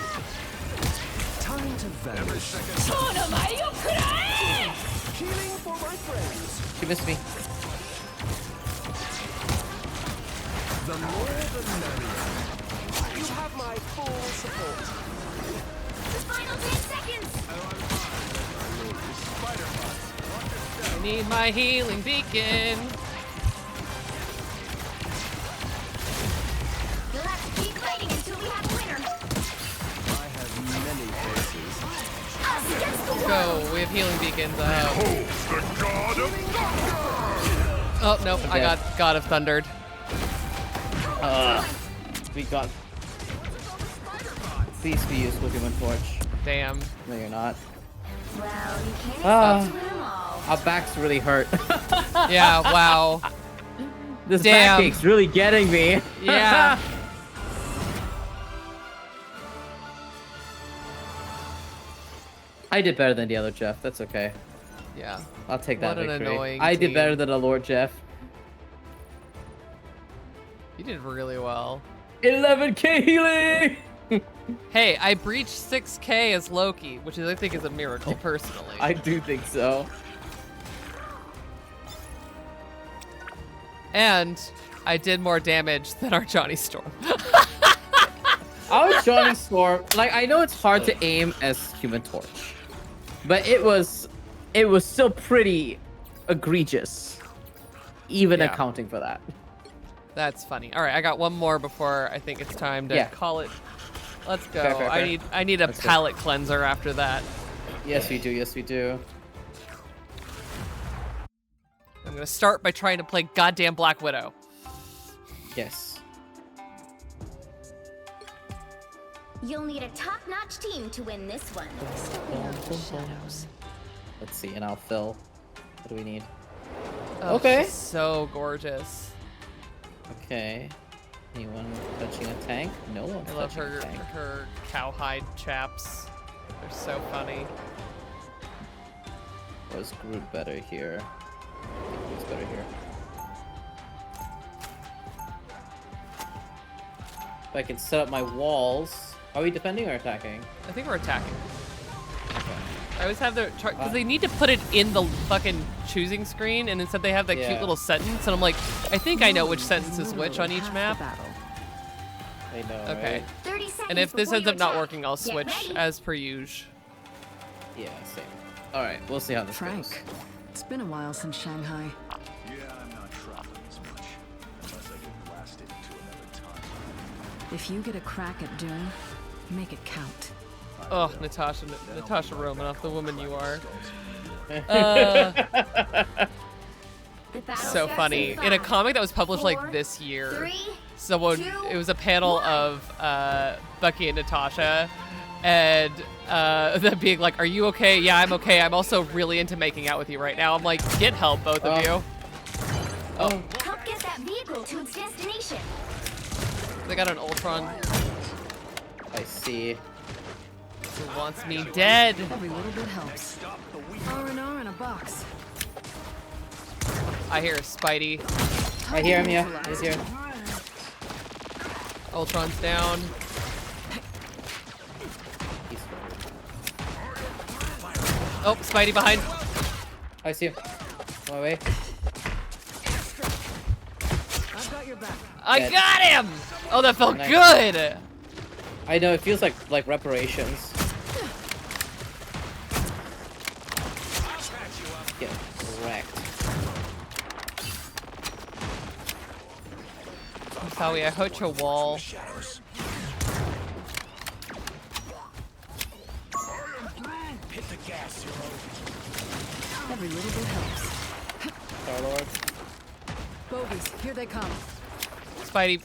Time to vanish. Healing for my friends. She missed me. The more the merrier. You have my full support. The final 10 seconds. I need my healing beacon. You'll have to keep fighting until we have a winner. I have many faces. Us against the world. Go. We have healing beacons. Beholds the god of thunder! Oh nope, I got God of Thundered. We got. Please be used Pokemon Torch. Damn. No, you're not. Well, you can't Ah. expect to win them all. Our backs really hurt. Yeah. Wow. This Damn. backache's really getting me. Yeah. I did better than the other Jeff. That's okay. Yeah. I'll take that What an victory. annoying I did team. better than the Lord Jeff. You did really well. 11k healing! Hey, I breached 6k as Loki, which is, I think is a miracle personally. I do think so. And I did more damage than our Johnny Storm. Our Johnny Storm, like, I know it's hard to aim as Human Torch, but it was still pretty egregious, even Yeah. accounting for that. That's funny. All right, I got one more before I think it's time to Yeah. call it. Let's go. Fair, fair, fair. I need a Let's go. palate cleanser after that. Yes, we do. Yes, we do. I'm gonna start by trying to play goddamn Black Widow. Yes. You'll need a top-notch team to win this one. Let's see, and I'll fill. What do we need? Oh, Okay. she's so gorgeous. Okay. Anyone touching a tank? No one's I love touching her a tank. her cowhide chaps. They're so funny. Was Groot better here? I think Groot's better here. If I can set up my walls. Are we defending or attacking? I think we're attacking. Okay. I always have their because they need to put it in the fucking choosing screen, and instead they have that cute little sentence, and I'm like, I think I know which sentence is which on each map. I know. Okay. Right? 30 seconds And if this before ends you up not attack. working, I'll Get switch ready. as per usual. Yeah, same. All right, we'll see how this Frank, goes. it's been a while since Shanghai. Yeah, I'm not traveling as much. Unless I get blasted into another time. If you get a crack at Dune, make it count. Oh, Natasha Romanoff, the woman you are. The battle So starts funny. In a 5, comic that was published 4, like this year, 3, someone 2, it was a panel 1. of Bucky and Natasha, and them being like, "Are you okay? Yeah, I'm okay. I'm also really into making out with you right now." I'm like, "Get help, both of you." Oh, Help get that vehicle to its destination. they got an Ultron I see. who wants me dead. Every little bit helps. R&R in a box. I hear Spidey. I hear him. Yeah, he's here. Ultron's down. He's Oh, Spidey behind. I see him. My way. I've got your back. I Dead. got him. Oh, that felt Nice. good. I know it feels like reparations. Get wrecked. Sorry, I hurt your wall. Shadows. Hit the gas, hero. Every little bit helps. Star-Lord. Bogies, here they come. Spidey,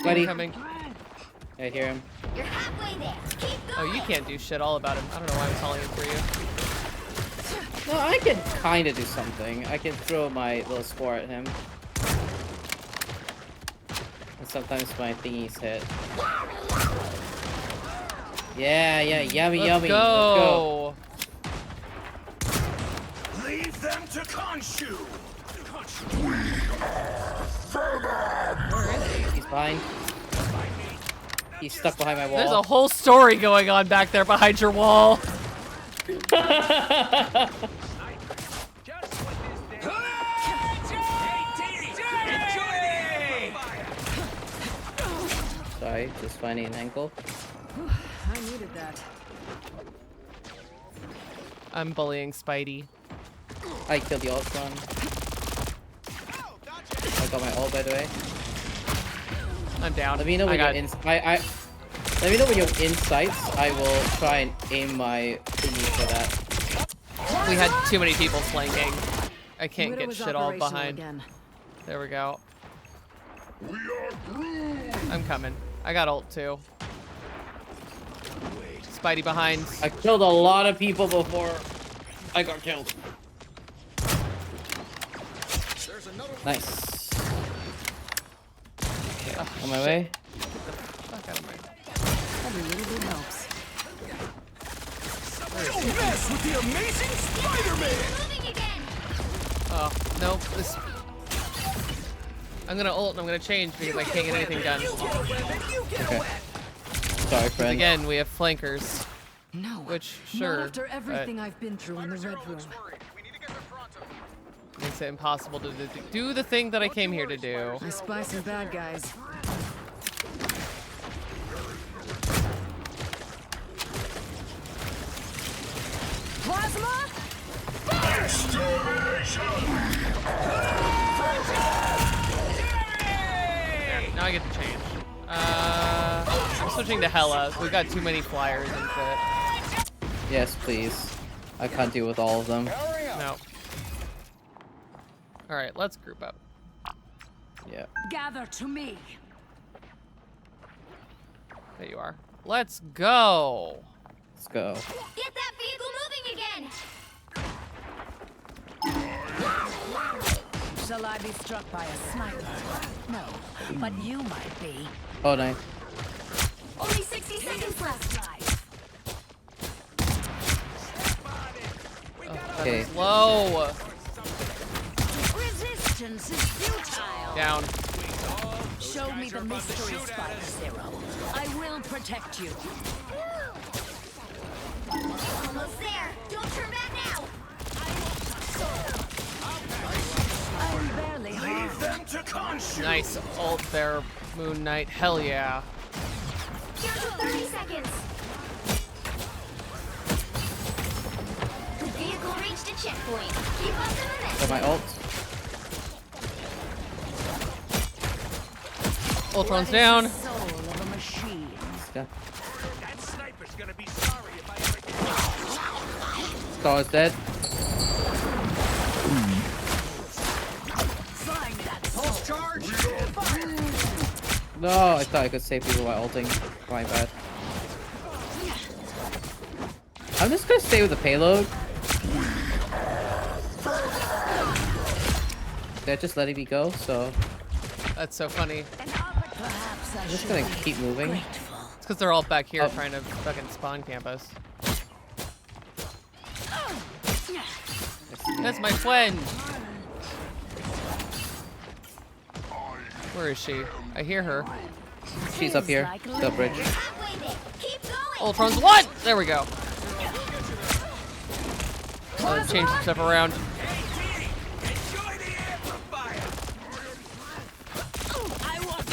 Buddy. coming. I hear him. You're halfway there. Keep Oh, going. you can't do shit all about him. I don't know why I'm calling him for you. No, I can kind of do something. I can throw my little spore at him. And sometimes my thingies hit. Yeah, yummy, Let's yummy. go. Leave them to Khonshu. He's behind. He's stuck behind my wall. There's a whole story going on back there behind your wall. Sorry, just finding an ankle. I needed that. I'm bullying Spidey. I killed the Ultron. I got my ult, by the way. I'm down. Let me know I when you're got in. Let me know when you're in sights. I will try and aim my thingy for that. We had too many people flanking. I can't Widow get is shit all operational behind. again. There we go. I'm coming. I got ult too. Spidey behind. I killed a lot of people before I got killed. Nice. Okay, on my way. Fuck out of my. Every little bit helps. Don't mess with the amazing Spider-Man. Moving again. Oh, nope. This. I'm gonna ult and I'm gonna change because I can't get anything done. Okay. Sorry, friend. Again, we have flankers, No. which Not sure after everything I've been through in the Red Room. makes it impossible to do the thing that I came here to do. I spy some bad guys. Plasma? Now I get to change. I'm switching to Hela. We've got too many flyers and shit. Yes, please. I can't deal with all of them. No. All right, let's group up. Yeah. Gather to me. There you are. Let's go. Let's go. Get that vehicle moving again. Shall I be struck by a sniper? No, but you might be. Oh, nice. Only 60 seconds left. Oh, that Okay. was low. Resistance is futile. Down. Show me the mystery, Spider Zero. I will protect you. Almost there. Don't turn back now. I'm barely harmed. Leave them to consume. Nice ult there, Moon Knight. Hell yeah. Down to 30 seconds. The vehicle reached a checkpoint. Keep up the momentum. Got my ult. Ultron's down. Soul of a machine. Yeah. That sniper's gonna be sorry if I ever get Star is dead. Find that Pulse charge. No, I thought I could save people by ulting. My bad. I'm just gonna stay with the payload. They're just letting me go, so That's so funny. Perhaps I I'm just should gonna be keep moving. grateful. It's because they're all back here Oh. trying to fucking spawn campus. That's my friend. Where is she? I hear her. She's up here, the bridge. Halfway there. Keep going. Ultron's what? There we go. Change some stuff around. enjoy the amplifier. I want a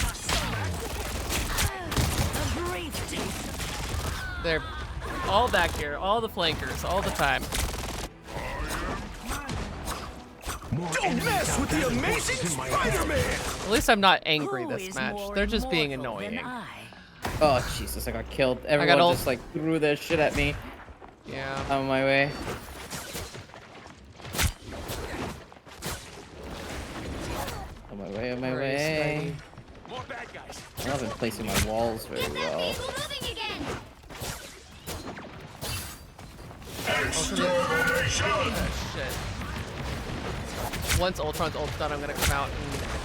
brief taste. They're all back here. All the flankers. All the time. Don't mess with the amazing Spider-Man. At least I'm not angry Who this is match. more They're just being immortal than annoying. I? Oh Jesus, I got killed. Everyone ult. just like threw their shit at me. Yeah. On my way. On my way, on my Where is way. Spidey? More bad guys. I'm not been placing my walls very Get that well. vehicle moving again. Oh, shit. Once Ultron's ult's done, I'm gonna come out and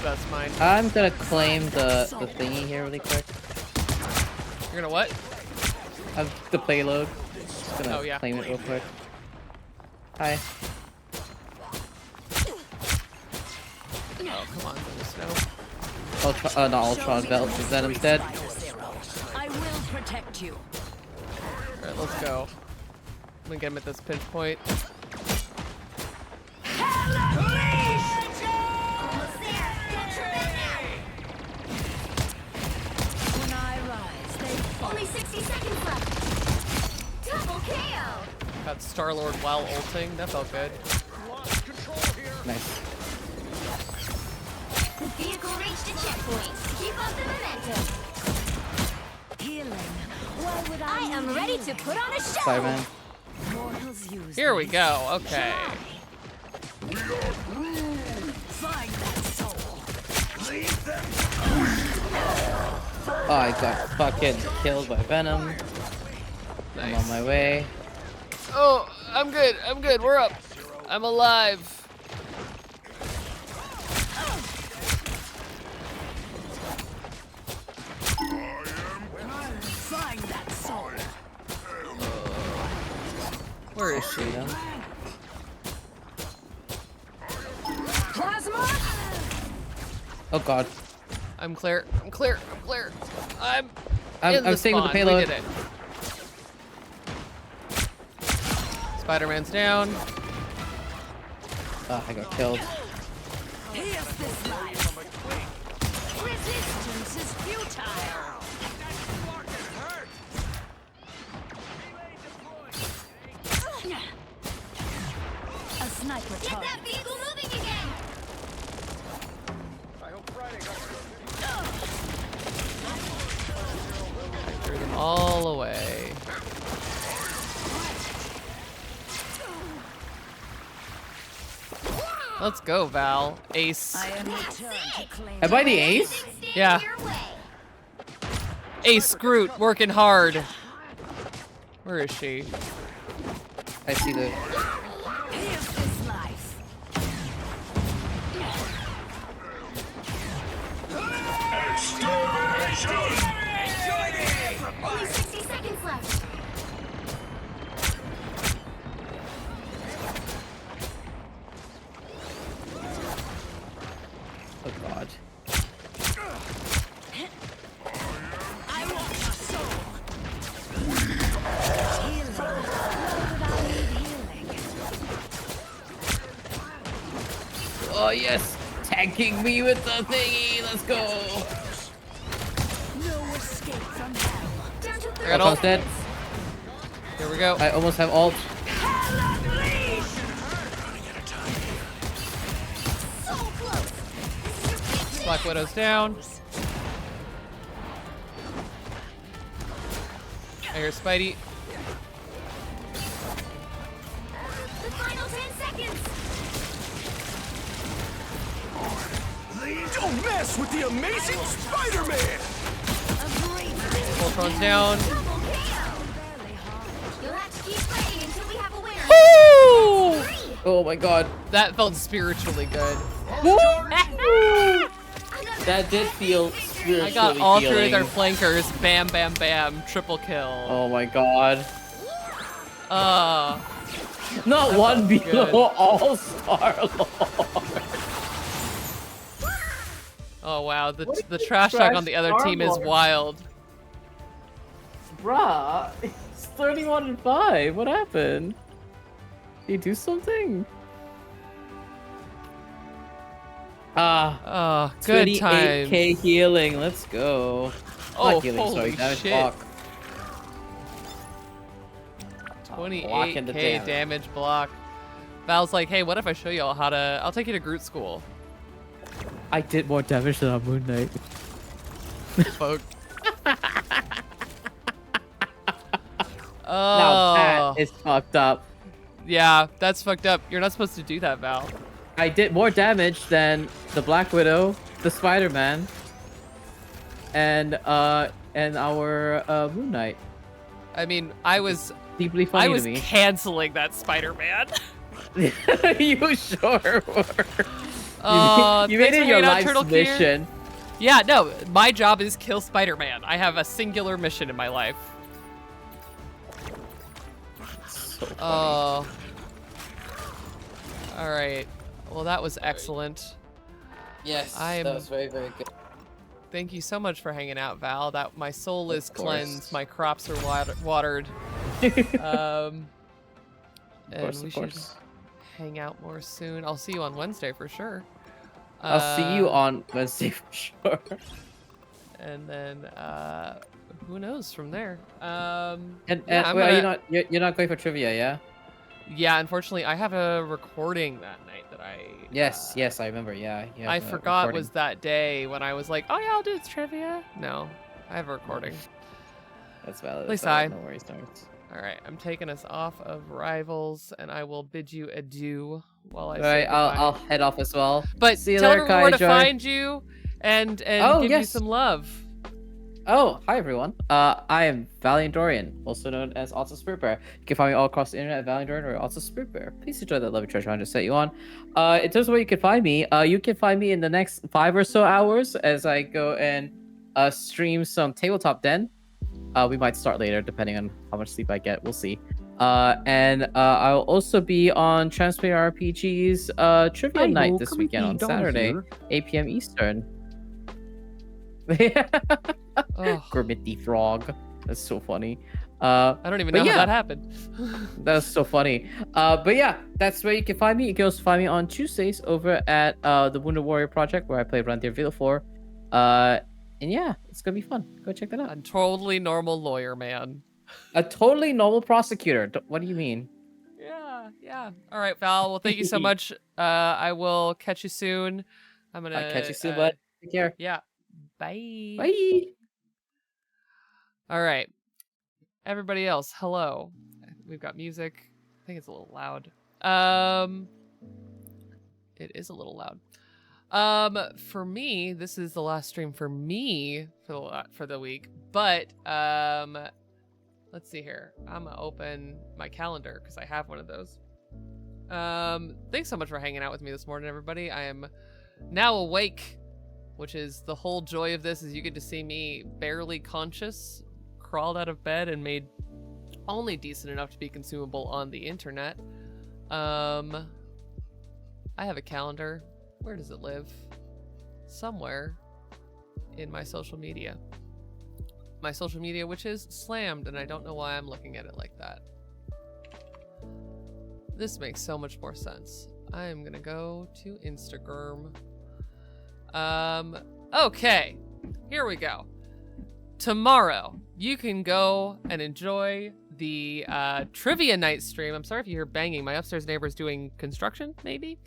that's mine. I'm gonna claim the thingy here really quick. You're gonna what? The payload. Just gonna Oh, yeah. claim it real quick. Hi. Oh, come on, there's no. Ultron, not Ultron, Venom's dead. I will protect you. Alright, let's go. I'm gonna get him at this pinch point. Almost there. Don't turn back now. When I rise, they fall. Only 60 seconds left. Double KO. Got Star-Lord while ulting. That felt good. Lost control here. Nice. The vehicle reached a checkpoint. Keep up the momentum. Healing. Why would I am need ready healing? to put on a show. Spider-Man. Mortals use Here we these. go. Okay. Find that soul. Leave them. Oh, I got fucking killed by Venom. I'm on my way. Oh, I'm good. I'm good. We're up. I'm alive. Find that soul. Where is she? Freedom. Plasma. Oh god. I'm clear. I'm clear. I'm clear. I'm I'm staying with the spawn. payload. We did it. Spider-Man's down. Oh, I got killed. Pierce this life. Resistance is futile. A sniper Get target. that vehicle moving again. I threw them all away. Let's go, Val. Ace. I am returned to claim. Am I the ace? Stand Yeah. your way. Ace Groot working hard. Where is she? I see the. Pierce this life. Only 60 seconds left. Oh god. I want your soul. Healing. Oh yes, tanking me with the thingy. Let's go. No escape from hell. Down to I got Almost ult. dead. Here we go. I almost have ult. so close. Black Widow's down. I hear Spidey. The final 10 seconds. Don't mess with the amazing Spider-Man! Voltron's down. Double KO. You'll have to keep fighting until we have a winner. Woo! 3. Oh my god. That felt spiritually good. That did feel spiritually I got all three of healing. their flankers. Bam, bam, bam. Triple kill. Oh my god. Not one good. below All-Star Lord. Oh wow, the trash talk on the other team is wild. Bruh, it's 31-5. What happened? Did you do something? Oh, good 28k time. healing. Let's go. Oh, Not healing, holy sorry. Damage shit. block. Blocking the 28k damage block. Val's like, hey, what if I show you all how to? I'll take you to Groot school. I did more damage than on Moon Knight. Folk. Now Oh, that is fucked up. yeah, that's fucked up. You're not supposed to do that, Val. I did more damage than the Black Widow, the Spider-Man, and our Moon Knight. I mean, I was Deeply funny I was to me. canceling that Spider-Man. You sure were. You made thanks it for your hanging out, life's Turtle Gear. mission. Yeah, no, my job is kill Spider-Man. I have a singular mission in my life. So funny. Oh. All right. Well, that was excellent. Yes, I'm- that was very, very good. Thank you so much for hanging out, Val. That my soul Of is course. cleansed. My crops are watered. And course, we of should course. hang out more soon. I'll see you on Wednesday for sure. I'll see you on Wednesday for sure. And then who knows from there. And yeah, I'm wait, gonna- you're not going for trivia, yeah? Yeah, unfortunately, I have a recording that night that I. Yes, yes, I remember. Yeah, yeah. I forgot was that day when I was like, oh yeah, I'll do this trivia. No, I have a recording. That's valid. At least that's valid, I- No worries, no worries. All right, I'm taking us off of Rivals, and I will bid you adieu while I All say right, I'll goodbye. head off as well. But see you tell later, everyone where to Kai-Joy. find you and Oh, give you yes. some love. Oh, hi everyone. I am Valiant Dorian, also known as Also Spirit Bear. You can find me all across the internet at Valiant Dorian or Also Spirit Bear. Please enjoy that lovely treasure hunt I just set you on. In terms of where you can find me, you can find me in the next 5 or so hours as I go and stream some Tabletop Den. We might start later depending on how much sleep I get. We'll see. And I'll also be on Transplayer RPG's trivia night this weekend on Saturday, 8 p.m. Eastern. Oh, Grimity Frog. That's so funny. I don't even but know yeah. how that happened. That's so funny. But yeah, that's where you can find me. You can also find me on Tuesdays over at the Wounded Warrior Project where I play Randir Villaflor. And yeah, it's gonna be fun. Go check that out. A totally normal lawyer, man. A totally normal prosecutor. What do you mean? Yeah, yeah. All right, Val. Well, thank you so much. I will catch you soon. I'm gonna I'll catch you soon, bud. Take care. Yeah. Bye. Bye. All right. Everybody else, hello. We've got music. I think it's a little loud. It is a little loud. For me, this is the last stream for me for the week. But let's see here. I'm gonna open my calendar because I have one of those. Thanks so much for hanging out with me this morning, everybody. I am now awake, which is the whole joy of this. Is you get to see me barely conscious, crawled out of bed, and made only decent enough to be consumable on the internet. I have a calendar. Where does it live? Somewhere in my social media. My social media, which is slammed, and I don't know why I'm looking at it like that. This makes so much more sense. I'm gonna go to Instagram. Okay, here we go. Tomorrow, you can go and enjoy the trivia night stream. I'm sorry if you hear banging. My upstairs neighbor's doing construction, maybe.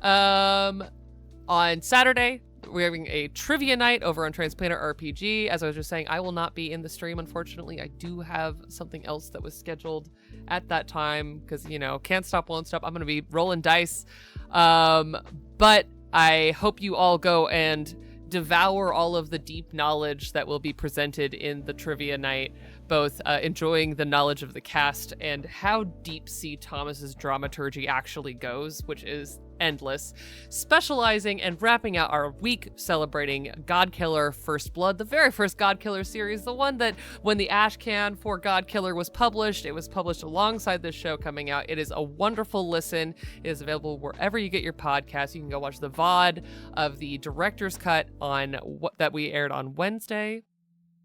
On Saturday, we're having a trivia night over on Transplanter RPG. As I was just saying, I will not be in the stream, unfortunately. I do have something else that was scheduled at that time because, you know, can't stop, won't stop. I'm going to be rolling dice. But I hope you all go and devour all of the deep knowledge that will be presented in the trivia night, both enjoying the knowledge of the cast and how deep sea Thomas's dramaturgy actually goes, which is endless, specializing and wrapping out our week celebrating Godkiller First Blood, the very first Godkiller series, the one that when the Ashcan for Godkiller was published, it was published alongside this show coming out. It is a wonderful listen. It is available wherever you get your podcasts. You can go watch the VOD of the director's cut on what that we aired on Wednesday.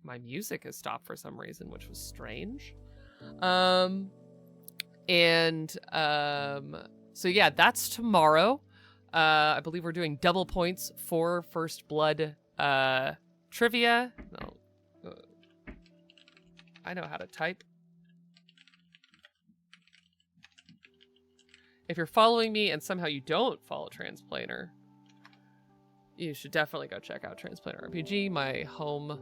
My music has stopped for some reason, which was strange. So yeah, that's tomorrow. I believe we're doing double points for First Blood trivia. No, I know how to type. If you're following me and somehow you don't follow Transplanter, you should definitely go check out Transplanter RPG, my home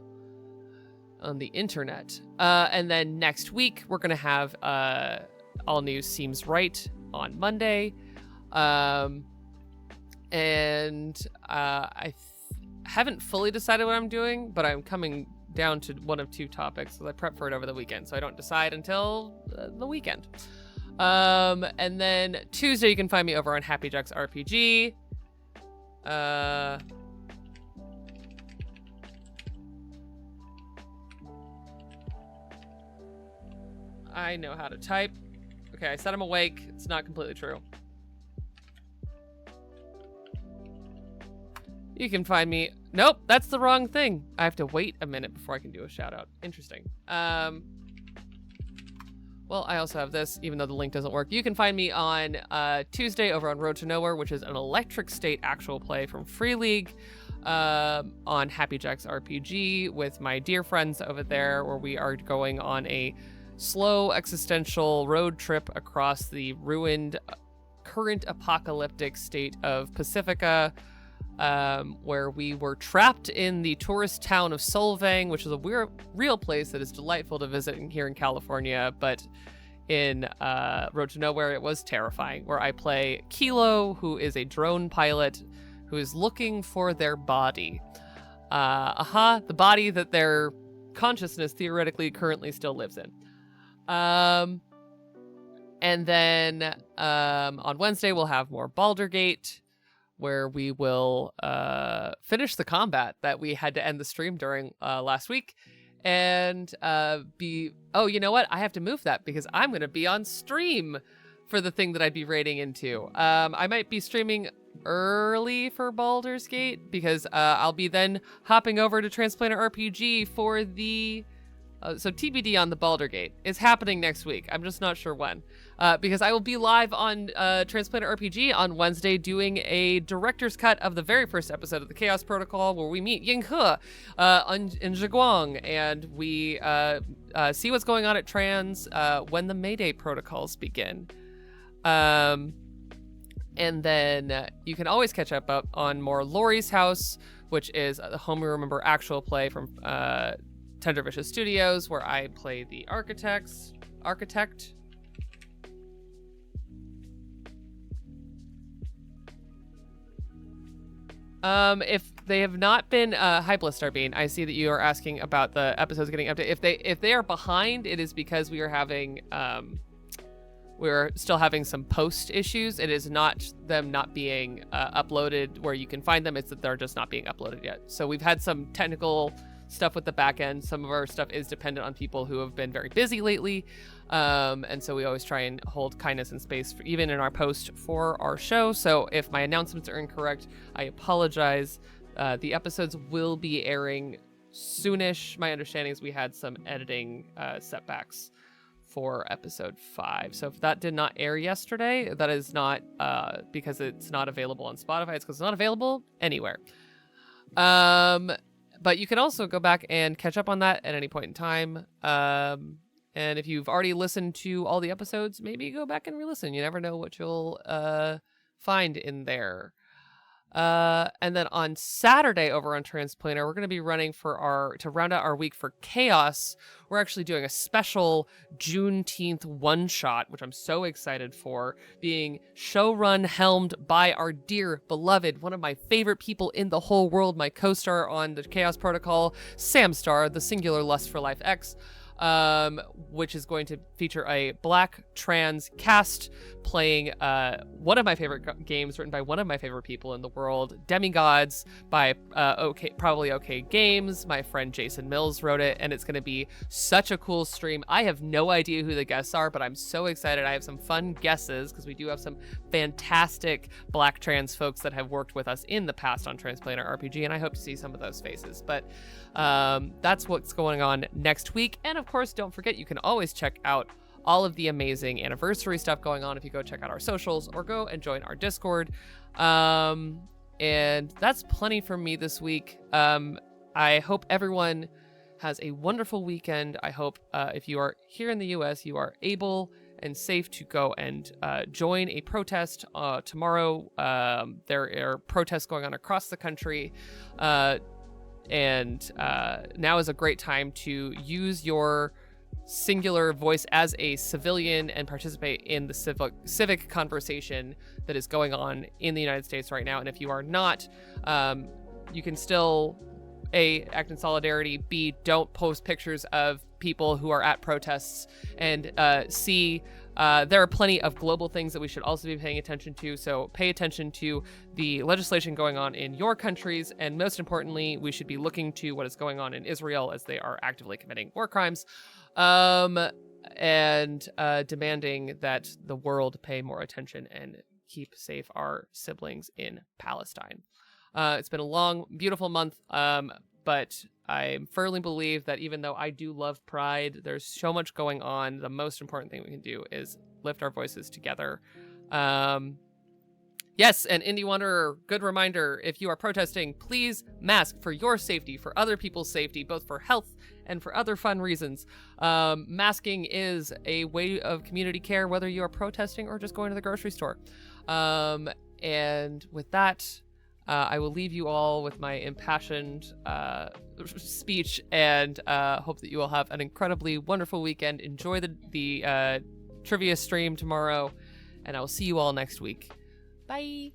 on the internet. And then next week, we're going to have All News Seems Right on Monday. I haven't fully decided what I'm doing, but I'm coming down to one of two topics, so I prep for it over the weekend, so I don't decide until the weekend. And then Tuesday, you can find me over on Happy Jacks RPG. I know how to type. Okay, I said I'm awake. It's not completely true. You can find me... Nope, that's the wrong thing. I have to wait a minute before I can do a shout out. Interesting. Well, I also have this, even though the link doesn't work. You can find me on Tuesday over on Road to Nowhere, which is an Electric State actual play from Free League, on Happy Jacks RPG with my dear friends over there, where we are going on a slow existential road trip across the ruined current apocalyptic state of Pacifica, where we were trapped in the tourist town of Solvang, which is a real place that is delightful to visit here in California, but in Road to Nowhere it was terrifying, where I play Kilo, who is a drone pilot who is looking for their body. The body that their consciousness theoretically currently still lives in. And then on Wednesday we'll have more Baldur's Gate, where we will finish the combat that we had to end the stream during last week, and you know what? I have to move that because I'm going to be on stream for the thing that I'd be raiding into. I might be streaming early for Baldur's Gate because I'll be then hopping over to Transplanter RPG for the... so TBD on the Baldur's Gate is happening next week. I'm just not sure when. Because I will be live on Transplanter RPG on Wednesday doing a director's cut of the very first episode of the Chaos Protocol, where we meet Ying He in Zheguang, and we see what's going on at Trans when the Mayday protocols begin. And then you can always catch up on more Lori's House, which is the Home We Remember actual play from Tender Vicious Studios, where I play the architect. If they have not been, hi Blistarbean, I see that you are asking about the episodes getting updated. If they are behind, it is because we are having, we're still having some post issues. It is not them not being uploaded where you can find them. It's that they're just not being uploaded yet. So we've had some technical stuff with the back end. Some of our stuff is dependent on people who have been very busy lately. And so we always try and hold kindness and space for, even in our post for our show. So if my announcements are incorrect, I apologize. The episodes will be airing soonish. My understanding is we had some editing setbacks for episode 5. So if that did not air yesterday, that is not because it's not available on Spotify. It's because it's not available anywhere. But you can also go back and catch up on that at any point in time. And if you've already listened to all the episodes, maybe go back and re-listen. You never know what you'll find in there. And then on Saturday over on Transplanar, we're going to be running to round out our week for Chaos. We're actually doing a special Juneteenth one-shot, which I'm so excited for, being showrun helmed by our dear beloved, one of my favorite people in the whole world, my co-star on the Chaos Protocol, Samstar, the Singular Lust for Life X. Which is going to feature a black trans cast playing one of my favorite games written by one of my favorite people in the world, Demigods, by Probably OK Games. My friend Jason Mills wrote it, and it's going to be such a cool stream. I have no idea who the guests are, but I'm so excited. I have some fun guesses because we do have some fantastic black trans folks that have worked with us in the past on Transplanar RPG, and I hope to see some of those faces. But that's what's going on next week. And of course, don't forget, you can always check out all of the amazing anniversary stuff going on if you go check out our socials or go and join our Discord. And that's plenty for me this week. I hope everyone has a wonderful weekend. I hope if you are here in the US, you are able and safe to go and join a protest tomorrow. There are protests going on across the country. And now is a great time to use your singular voice as a civilian and participate in the civic conversation that is going on in the United States right now. And if you are not, you can still A, act in solidarity, B, don't post pictures of people who are at protests, and C, there are plenty of global things that we should also be paying attention to. So pay attention to the legislation going on in your countries. And most importantly, we should be looking to what is going on in Israel as they are actively committing war crimes, and demanding that the world pay more attention and keep safe our siblings in Palestine. It's been a long, beautiful month, but I firmly believe that even though I do love Pride, there's so much going on. The most important thing we can do is lift our voices together. Yes, and Indie Wanderer, good reminder, if you are protesting, please mask for your safety, for other people's safety, both for health and for other fun reasons. Masking is a way of community care, whether you are protesting or just going to the grocery store. And with that, I will leave you all with my impassioned speech, and hope that you will have an incredibly wonderful weekend. Enjoy the trivia stream tomorrow, and I will see you all next week. Bye!